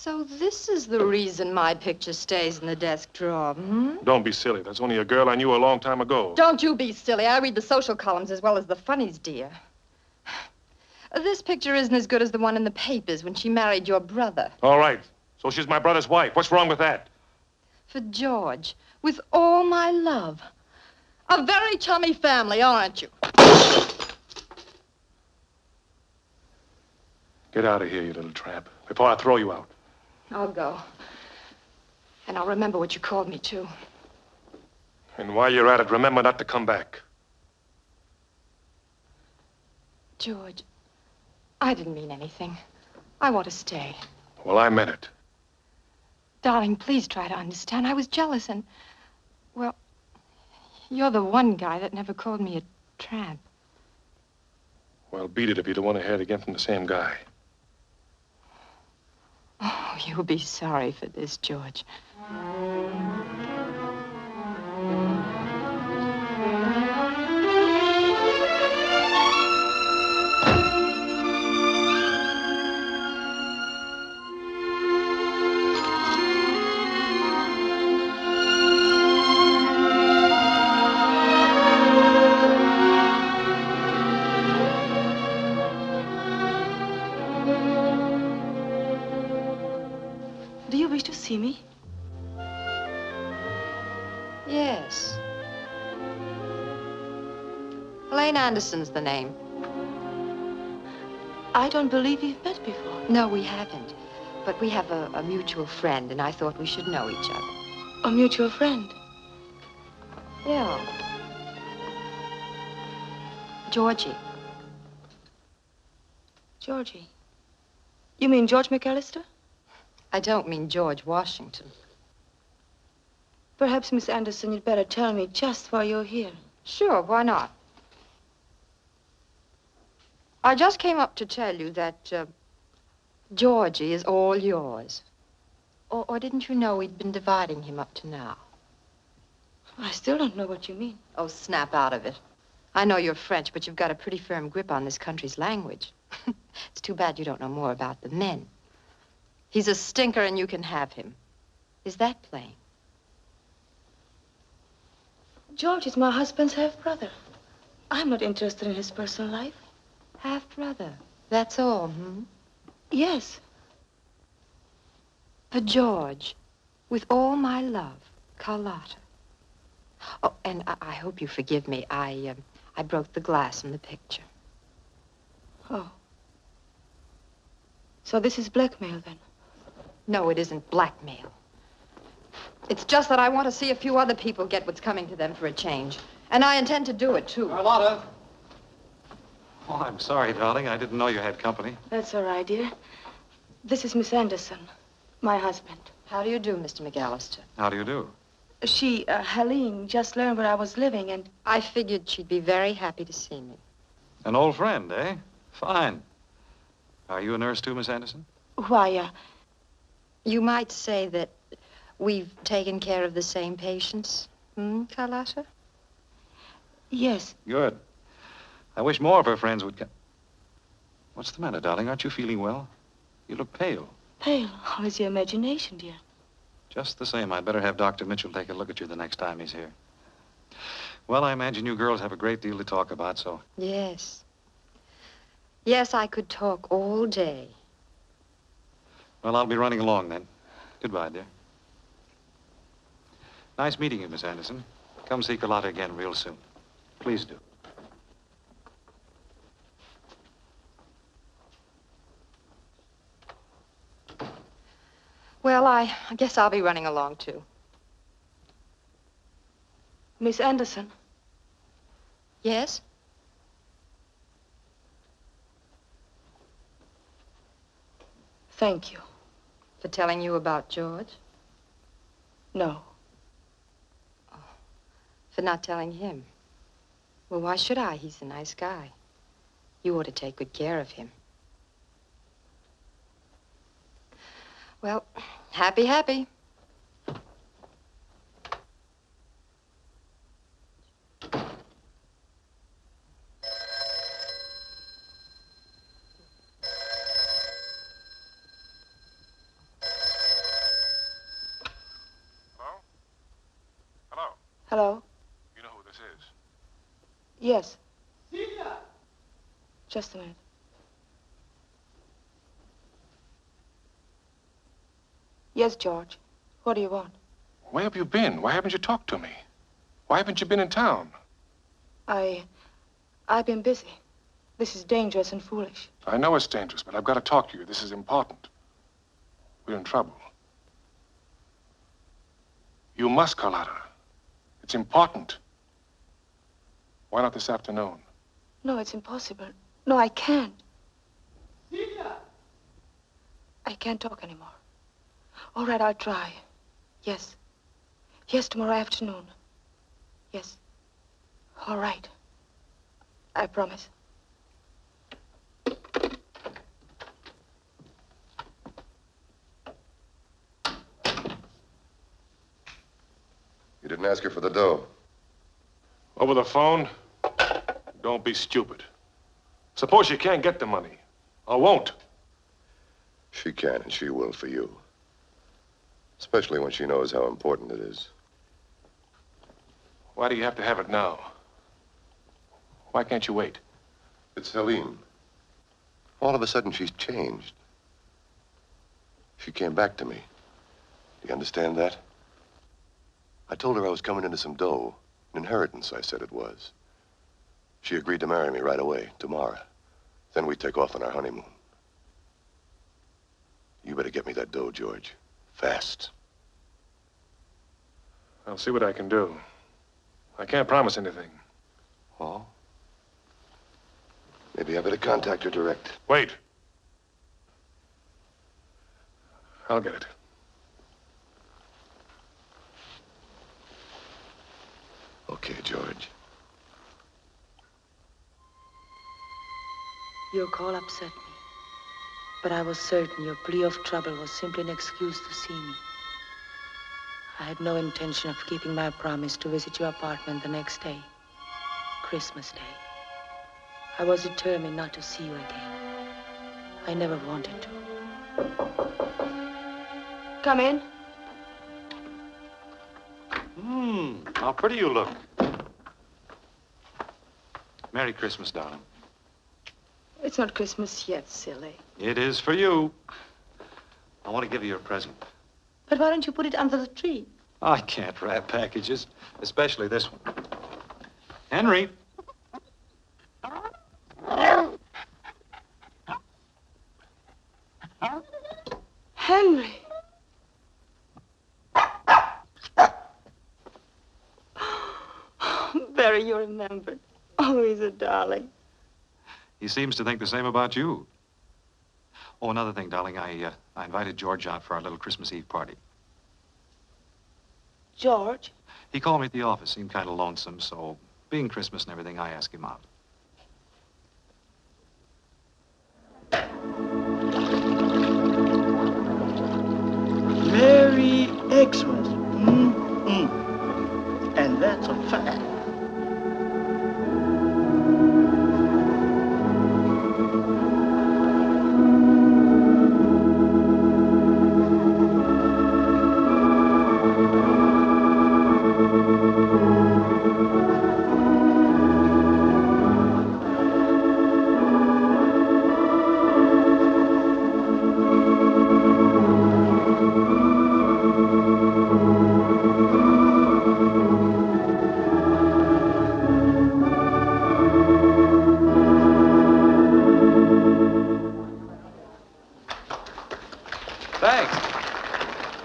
So this is the reason my picture stays in the desk drawer, hmm? Don't be silly. That's only a girl I knew a long time ago. Don't you be silly. I read the social columns as well as the funnies, dear. This picture isn't as good as the one in the papers when she married your brother. All right. So she's my brother's wife. What's wrong with that? For George, with all my love. A very chummy family, aren't you? Get out of here, you little tramp, before I throw you out. I'll go. And I'll remember what you called me to. And while you're at it, remember not to come back. George, I didn't mean anything. I want to stay. Well, I meant it. Darling, please try to understand. I was jealous and, well, you're the one guy that never called me a tramp. Well, beat it if you don't want to hear it again from the same guy. Oh, you'll be sorry for this, George. Do you wish to see me? Yes. Elaine Anderson's the name. I don't believe we've met before. No, we haven't. But we have a mutual friend, and I thought we should know each other. A mutual friend? Yeah. Georgie. Georgie. You mean George MacAllister? I don't mean George Washington. Perhaps, Miss Anderson, you'd better tell me just why you're here. Sure, why not? I just came up to tell you that Georgie is all yours. Or didn't you know we'd been dividing him up to now? I still don't know what you mean. Oh, snap out of it. I know you're French, but you've got a pretty firm grip on this country's language. It's too bad you don't know more about the men. He's a stinker and you can have him. Is that plain? George is my husband's half-brother. I'm not interested in his personal life. Half-brother. That's all, hmm? Yes. For George, with all my love, Carlotta. Oh, and I hope you forgive me. I broke the glass in the picture. Oh. So this is blackmail, then? No, it isn't blackmail. It's just that I want to see a few other people get what's coming to them for a change. And I intend to do it, too. Carlotta. Oh, I'm sorry, darling. I didn't know you had company. That's all right, dear. This is Miss Anderson, my husband. How do you do, Mr. MacAllister? How do you do? She, Helene, just learned where I was living, and I figured she'd be very happy to see me. An old friend, eh? Fine. Are you a nurse, too, Miss Anderson? why, You might say that we've taken care of the same patients, Carlotta? yes. Good. I wish more of her friends would come. What's the matter, darling? Aren't you feeling well? You look pale. Pale. How is your imagination, dear? Just the same, I'd better have Dr. Mitchell take a look at you the next time he's here. Well, I imagine you girls have a great deal to talk about, so... Yes. Yes, I could talk all day. Well, I'll be running along then. Goodbye, dear. Nice meeting you, Miss Anderson. Come see Carlotta again real soon. Please do. Well, I guess I'll be running along, too. Miss Anderson. Yes? Thank you. For telling you about George? No. For not telling him? Well, why should I? He's a nice guy. You ought to take good care of him. Well, happy, happy. Hello? You know who this is? Yes. Just a minute. Yes, George. What do you want? Where have you been? Why haven't you talked to me? Why haven't you been in town? I've been busy. This is dangerous and foolish. I know it's dangerous, but I've got to talk to you. This is important. We're in trouble. You must, Carlotta. It's important. Why not this afternoon? No, it's impossible. No, I can't. I can't talk anymore. All right, I'll try. Yes. Yes, tomorrow afternoon. Yes. All right. I promise. You didn't ask her for the dough. Over the phone? Don't be stupid. Suppose she can't get the money. Or won't. She can and she will for you. Especially when she knows how important it is. Why do you have to have it now? Why can't you wait? It's Helene. All of a sudden, she's changed. She came back to me. Do you understand that? I told her I was coming into some dough. An inheritance, I said it was. She agreed to marry me right away, tomorrow. Then we take off on our honeymoon. You better get me that dough, George. Fast. I'll see what I can do. I can't promise anything. Oh? Maybe I better contact her direct. Wait. I'll get it. Okay, George. Your call upset me. But I was certain your plea of trouble was simply an excuse to see me. I had no intention of keeping my promise to visit your apartment the next day, Christmas Day. I was determined not to see you again. I never wanted to. Come in. How pretty you look. Merry Christmas, darling. It's not Christmas yet, silly. It is for you. I want to give you a present. But why don't you put it under the tree? I can't wrap packages, especially this one. Henry. Henry. Barry, you remembered. Oh, he's a darling. He seems to think the same about you. Oh, another thing, darling. I invited George out for our little Christmas Eve party. George? He called me at the office. Seemed kind of lonesome, so being Christmas and everything, I asked him out. Merry Xmas. And that's a fact.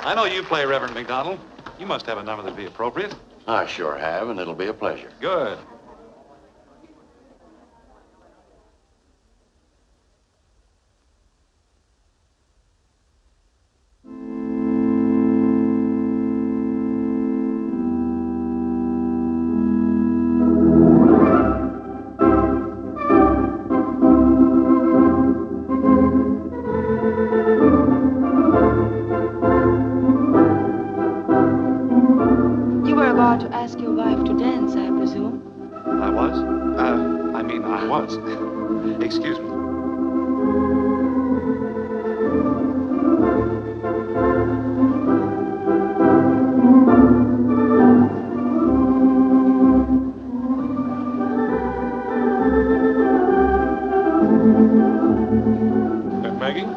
I know you play Reverend McDonald. You must have a number that'd be appropriate. I sure have, and it'll be a pleasure. Good. Excuse me. Maggie.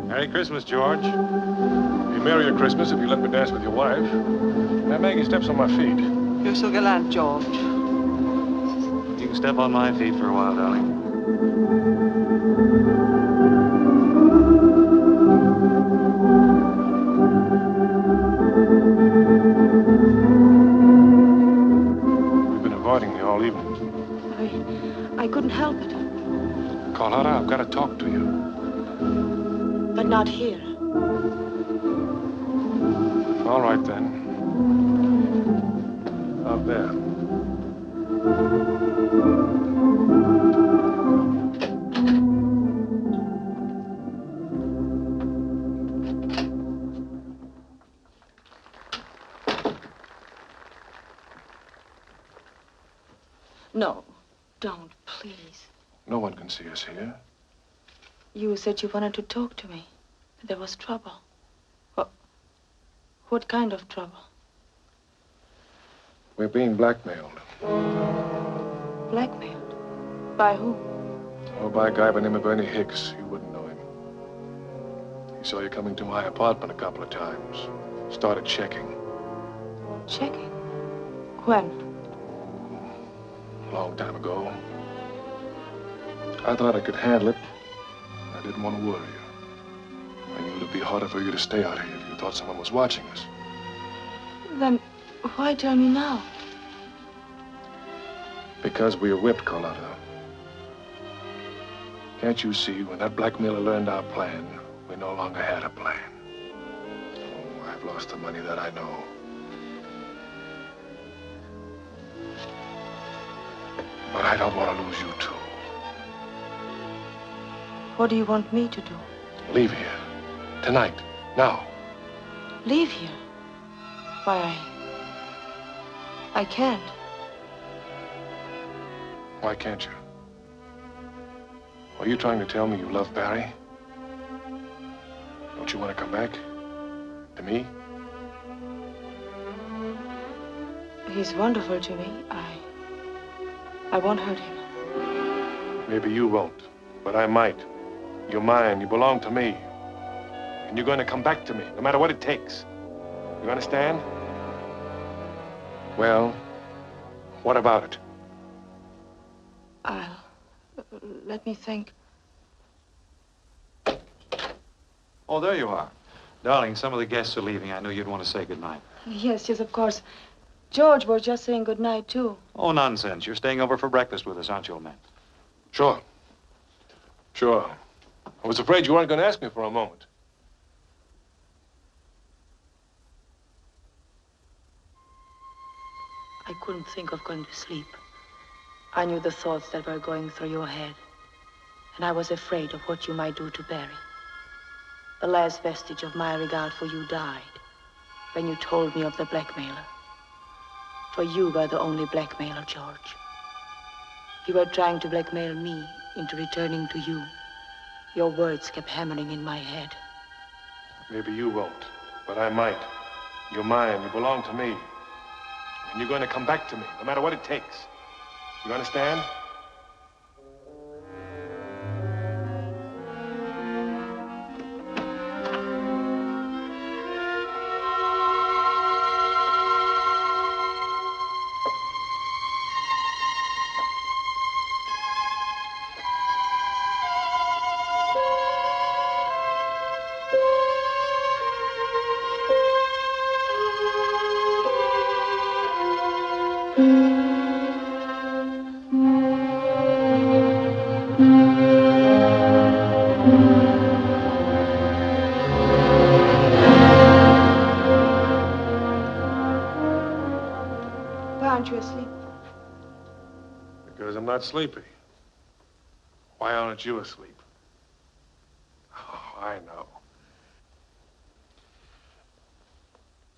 Merry Christmas, George. Be merrier Christmas if you let me dance with your wife. Now, Maggie steps on my feet. You're so gallant, George. You can step on my feet for a while, darling. We've been avoiding you all evening. I couldn't help it. Carlotta, I've got to talk to you. But not here. All right, then. Out there. No, don't, please. No one can see us here. You said you wanted to talk to me. There was trouble. What kind of trouble? We're being blackmailed. Blackmailed? By who? Oh, by a guy by the name of Ernie Hicks. You wouldn't know him. He saw you coming to my apartment a couple of times. Started checking. Checking? When? A long time ago. I thought I could handle it. I didn't want to worry you. I knew it'd be harder for you to stay out here if you thought someone was watching us. Then why tell me now? Because we were whipped, Carlotta. Can't you see, when that blackmailer learned our plan, we no longer had a plan? Oh, I've lost the money, that I know. But I don't want to lose you, too. What do you want me to do? Leave here. Tonight. Now. Leave here? Why, I can't. Why can't you? Are you trying to tell me you love Barry? Don't you want to come back? To me? He's wonderful to me. I won't hurt him. Maybe you won't, but I might. You're mine. You belong to me. And you're going to come back to me, no matter what it takes. You understand? Well, what about it? Let me think. Oh, there you are. Darling, some of the guests are leaving. I knew you'd want to say goodnight. Yes, of course. George was just saying good night, too. Oh, nonsense. You're staying over for breakfast with us, aren't you, old man? Sure. Sure. I was afraid you weren't going to ask me for a moment. I couldn't think of going to sleep. I knew the thoughts that were going through your head. And I was afraid of what you might do to Barry. The last vestige of my regard for you died when you told me of the blackmailer. For you were the only blackmailer, George. You were trying to blackmail me into returning to you. Your words kept hammering in my head. Maybe you won't, but I might. You're mine. You belong to me. And you're going to come back to me, no matter what it takes. You understand? Not sleepy. Why aren't you asleep? Oh, I know.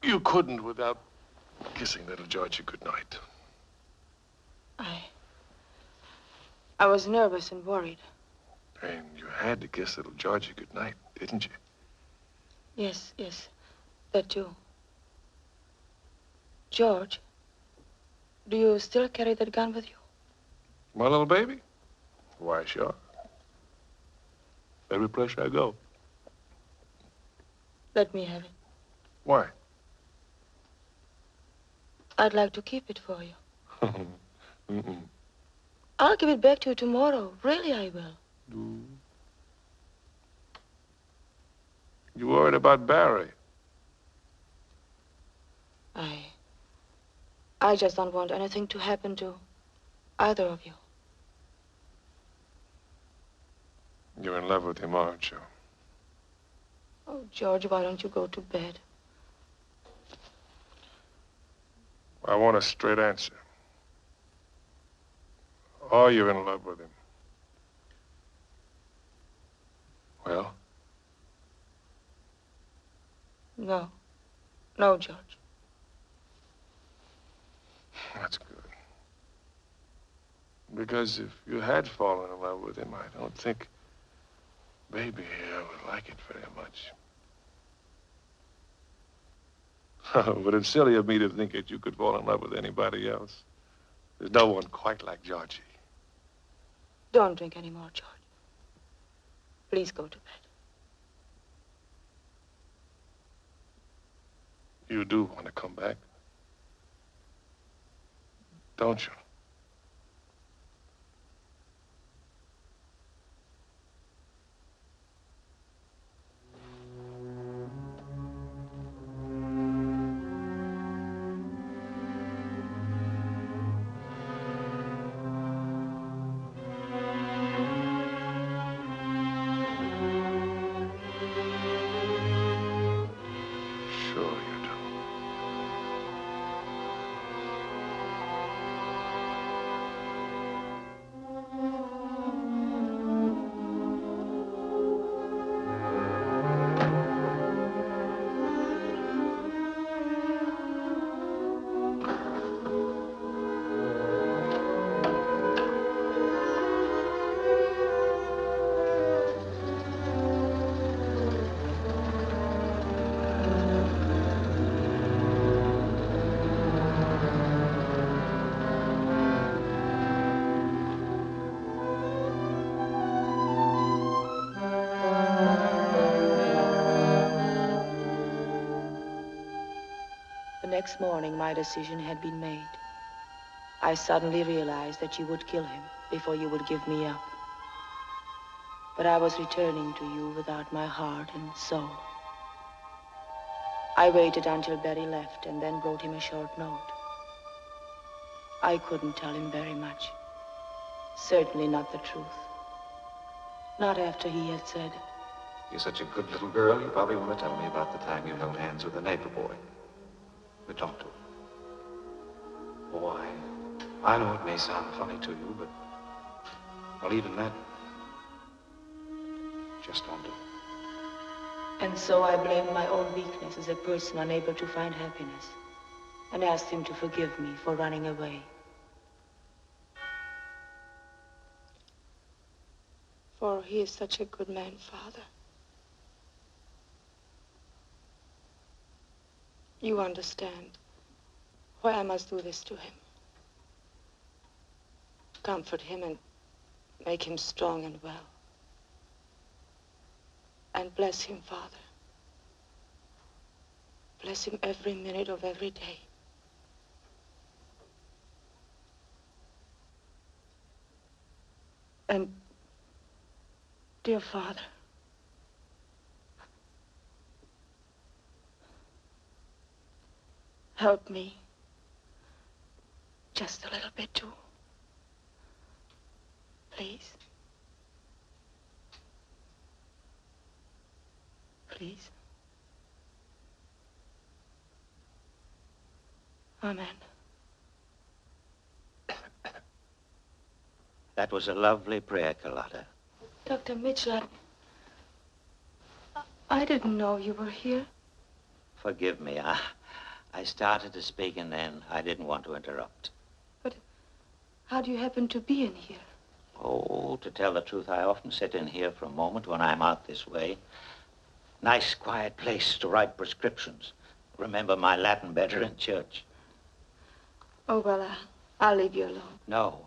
You couldn't without kissing little Georgie goodnight. I was nervous and worried. And you had to kiss little Georgie goodnight, didn't you? Yes, that too. George, Do you still carry that gun with you? My little baby? Why, sure. Every place I go. Let me have it. Why? I'd like to keep it for you. Mm-mm. I'll give it back to you tomorrow. Really, I will. You worried about Barry? I just don't want anything to happen to either of you. You're in love with him, aren't you? Oh, George, why don't you go to bed? I want a straight answer. Are you in love with him? Well? No. No, George. That's good. Because if you had fallen in love with him, I don't think Baby here would like it very much. But it's silly of me to think that you could fall in love with anybody else. There's no one quite like Georgie. Don't drink any more, George. Please go to bed. You do want to come back, don't you? The next morning, my decision had been made. I suddenly realized that you would kill him before you would give me up. But I was returning to you without my heart and soul. I waited until Barry left and then wrote him a short note. I couldn't tell him very much. Certainly not the truth. Not after he had said, You're such a good little girl, you probably want to tell me about the time you held hands with a neighbor boy. We talked to him. Oh, I know it may sound funny to you, but, well, even that just won't do. And so I blamed my own weakness as a person unable to find happiness and asked him to forgive me for running away. For he is such a good man, Father. You understand why I must do this to him. Comfort him and make him strong and well. And bless him, Father. Bless him every minute of every day. And, dear Father, help me just a little bit too. Please. Please. Amen. That was a lovely prayer, Carlotta. Dr. Mitchell, I didn't know you were here. Forgive me. I started to speak and then I didn't want to interrupt. But how do you happen to be in here? Oh, to tell the truth, I often sit in here for a moment when I'm out this way. Nice, quiet place to write prescriptions. Remember my Latin better in church. Oh, well, I'll leave you alone. No.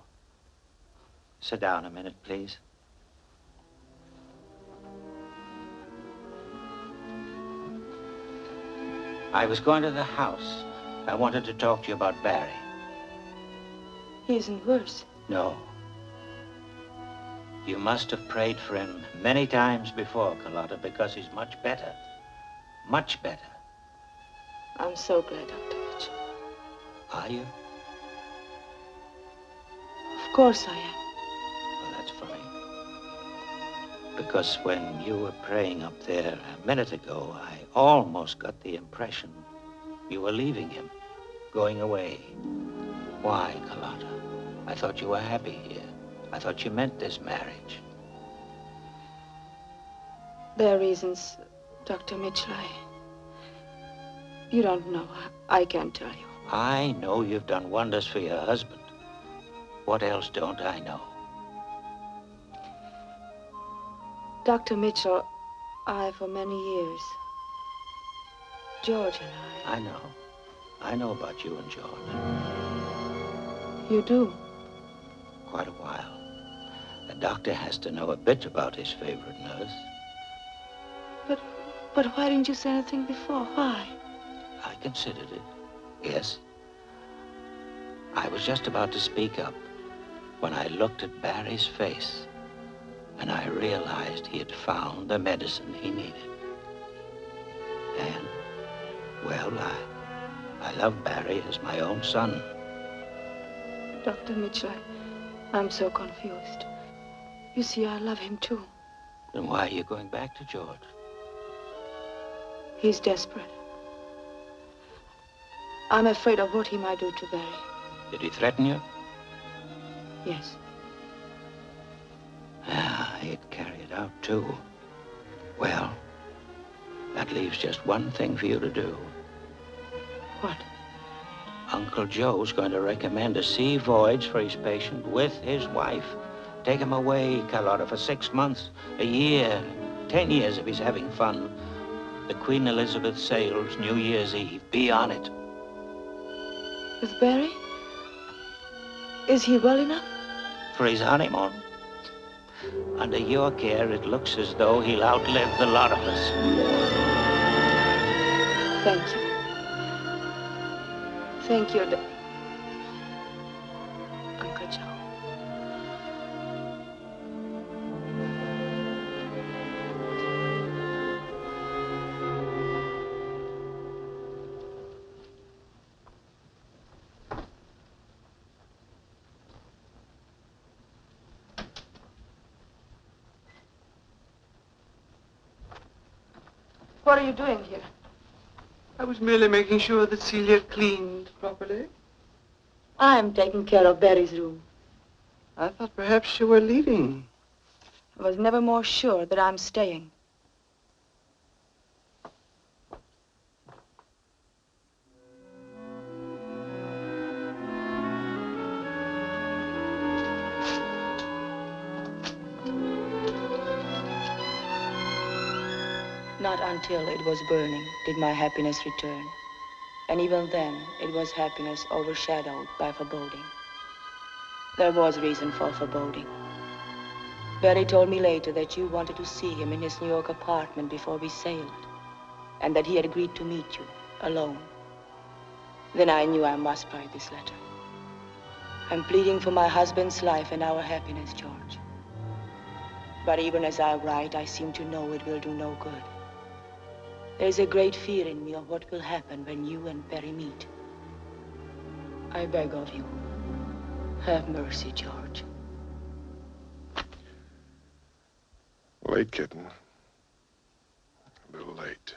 Sit down a minute, please. I was going to the house. I wanted to talk to you about Barry. He isn't worse. No. You must have prayed for him many times before, Carlotta, because he's much better. Much better. I'm so glad, Dr. Mitchell. Are you? Of course I am. Well, that's funny. Because when you were praying up there a minute ago, I almost got the impression you were leaving him, going away. Why, Carlotta? I thought you were happy here. I thought you meant this marriage. There are reasons, Dr. Mitchell. You don't know. I can't tell you. I know you've done wonders for your husband. What else don't I know? Dr. Mitchell, for many years, George and I know. I know about you and George. You do? Quite a while. The doctor has to know a bit about his favorite nurse. But why didn't you say anything before? Why? I considered it, yes. I was just about to speak up when I looked at Barry's face and I realized he had found the medicine he needed. And, well, I love Barry as my own son. Dr. Mitchell, I'm so confused. You see, I love him too. Then why are you going back to George? He's desperate. I'm afraid of what he might do to Barry. Did he threaten you? Yes. He'd carry it out, too. Well, that leaves just one thing for you to do. What? Uncle Joe's going to recommend a sea voyage for his patient with his wife. Take him away, Carlotta, for 6 months, a year, 10 years if he's having fun. The Queen Elizabeth sails New Year's Eve. Be on it. With Barry? Is he well enough? For his honeymoon. Under your care, it looks as though he'll outlive the lot of us. Thank you. Thank you, Uncle Joe. What are you doing here? I was merely making sure that Celia cleaned properly. I'm taking care of Barry's room. I thought perhaps you were leaving. I was never more sure that I'm staying. Not until it was burning did my happiness return. And even then, it was happiness overshadowed by foreboding. There was reason for foreboding. Barry told me later that you wanted to see him in his New York apartment before we sailed, and that he had agreed to meet you, alone. Then I knew I must write this letter. I'm pleading for my husband's life and our happiness, George. But even as I write, I seem to know it will do no good. There's a great fear in me of what will happen when you and Barry meet. I beg of you, have mercy, George. Late, kitten. A little late.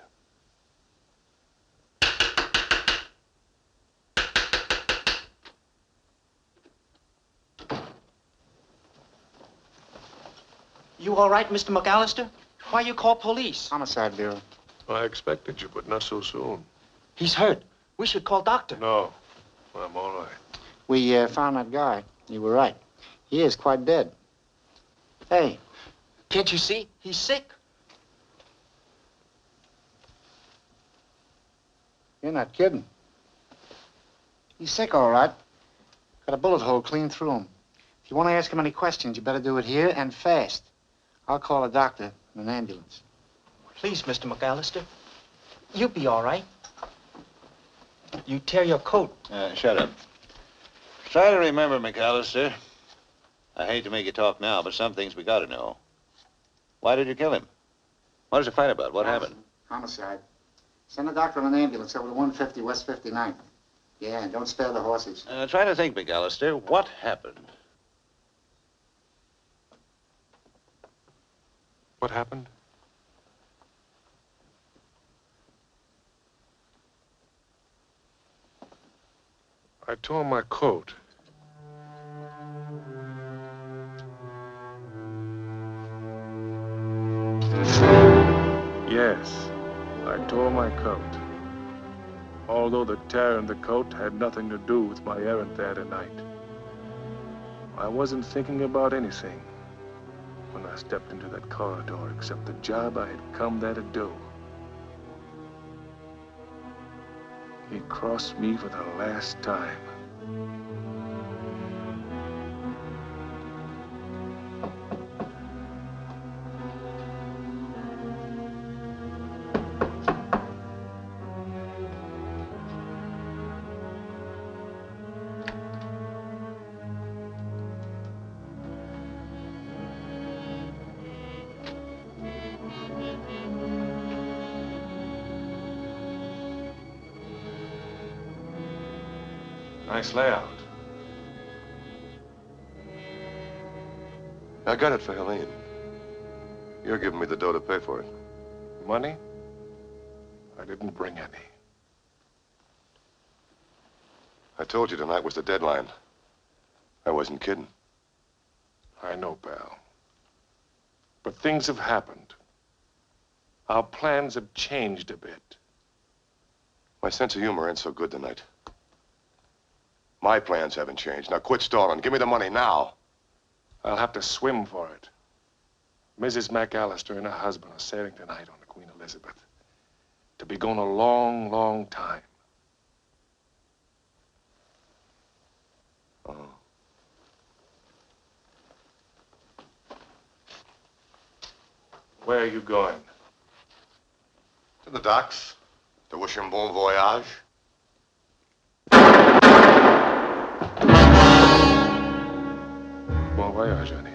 You all right, Mr. MacAllister? Why you call police? Homicide Bureau. I expected you, but not so soon. He's hurt. We should call doctor. No, I'm all right. We found that guy. You were right. He is quite dead. Hey, can't you see? He's sick. You're not kidding. He's sick, all right. Got a bullet hole clean through him. If you want to ask him any questions, you better do it here and fast. I'll call a doctor and an ambulance. Please, Mr. MacAllister. You'll be all right. You tear your coat. Shut up. Try to remember, MacAllister. I hate to make you talk now, but some things we gotta know. Why did you kill him? What was the fight about? What happened? Homicide. Send a doctor and an ambulance over to 150 West 59th. Yeah, and don't spare the horses. Try to think, MacAllister. What happened? What happened? I tore my coat. Yes, I tore my coat. Although the tear in the coat had nothing to do with my errand there tonight. I wasn't thinking about anything when I stepped into that corridor except the job I had come there to do. He crossed me for the last time. Nice layout. I got it for Helene. You're giving me the dough to pay for it. Money? I didn't bring any. I told you tonight was the deadline. I wasn't kidding. I know, pal. But things have happened. Our plans have changed a bit. My sense of humor ain't so good tonight. My plans haven't changed. Now quit stalling. Give me the money now. I'll have to swim for it. Mrs. MacAllister and her husband are sailing tonight on the Queen Elizabeth. To be gone a long, long time. Oh. Where are you going? To the docks. To wish him bon voyage. Bon voyage, honey.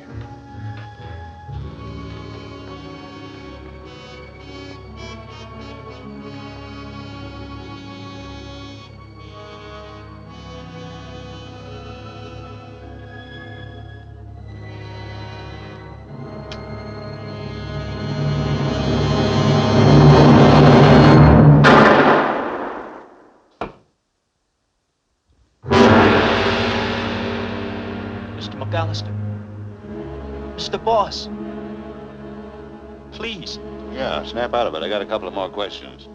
Mr. MacAllister. Mr. Boss. Please. Yeah, snap out of it. I got a couple of more questions.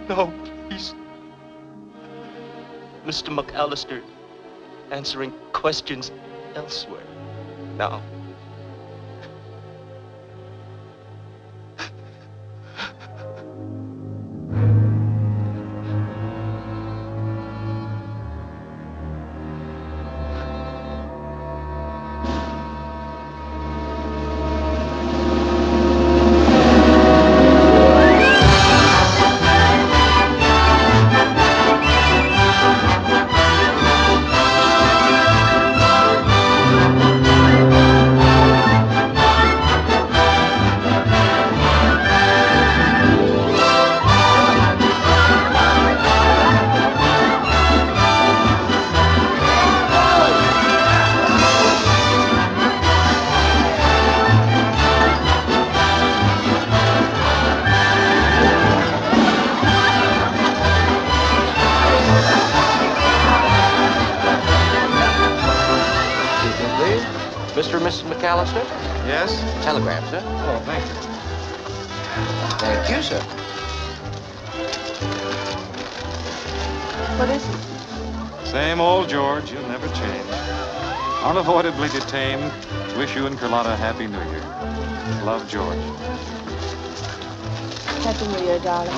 No, please. Mr. MacAllister answering questions elsewhere. Now. Mr. and Mrs. MacAllister? Yes? Telegram, sir. Oh, thank you. Thank you, sir. What is it? Same old George. You'll never change. Unavoidably detained, wish you and Carlotta a Happy New Year. Love, George. Happy New Year, darling.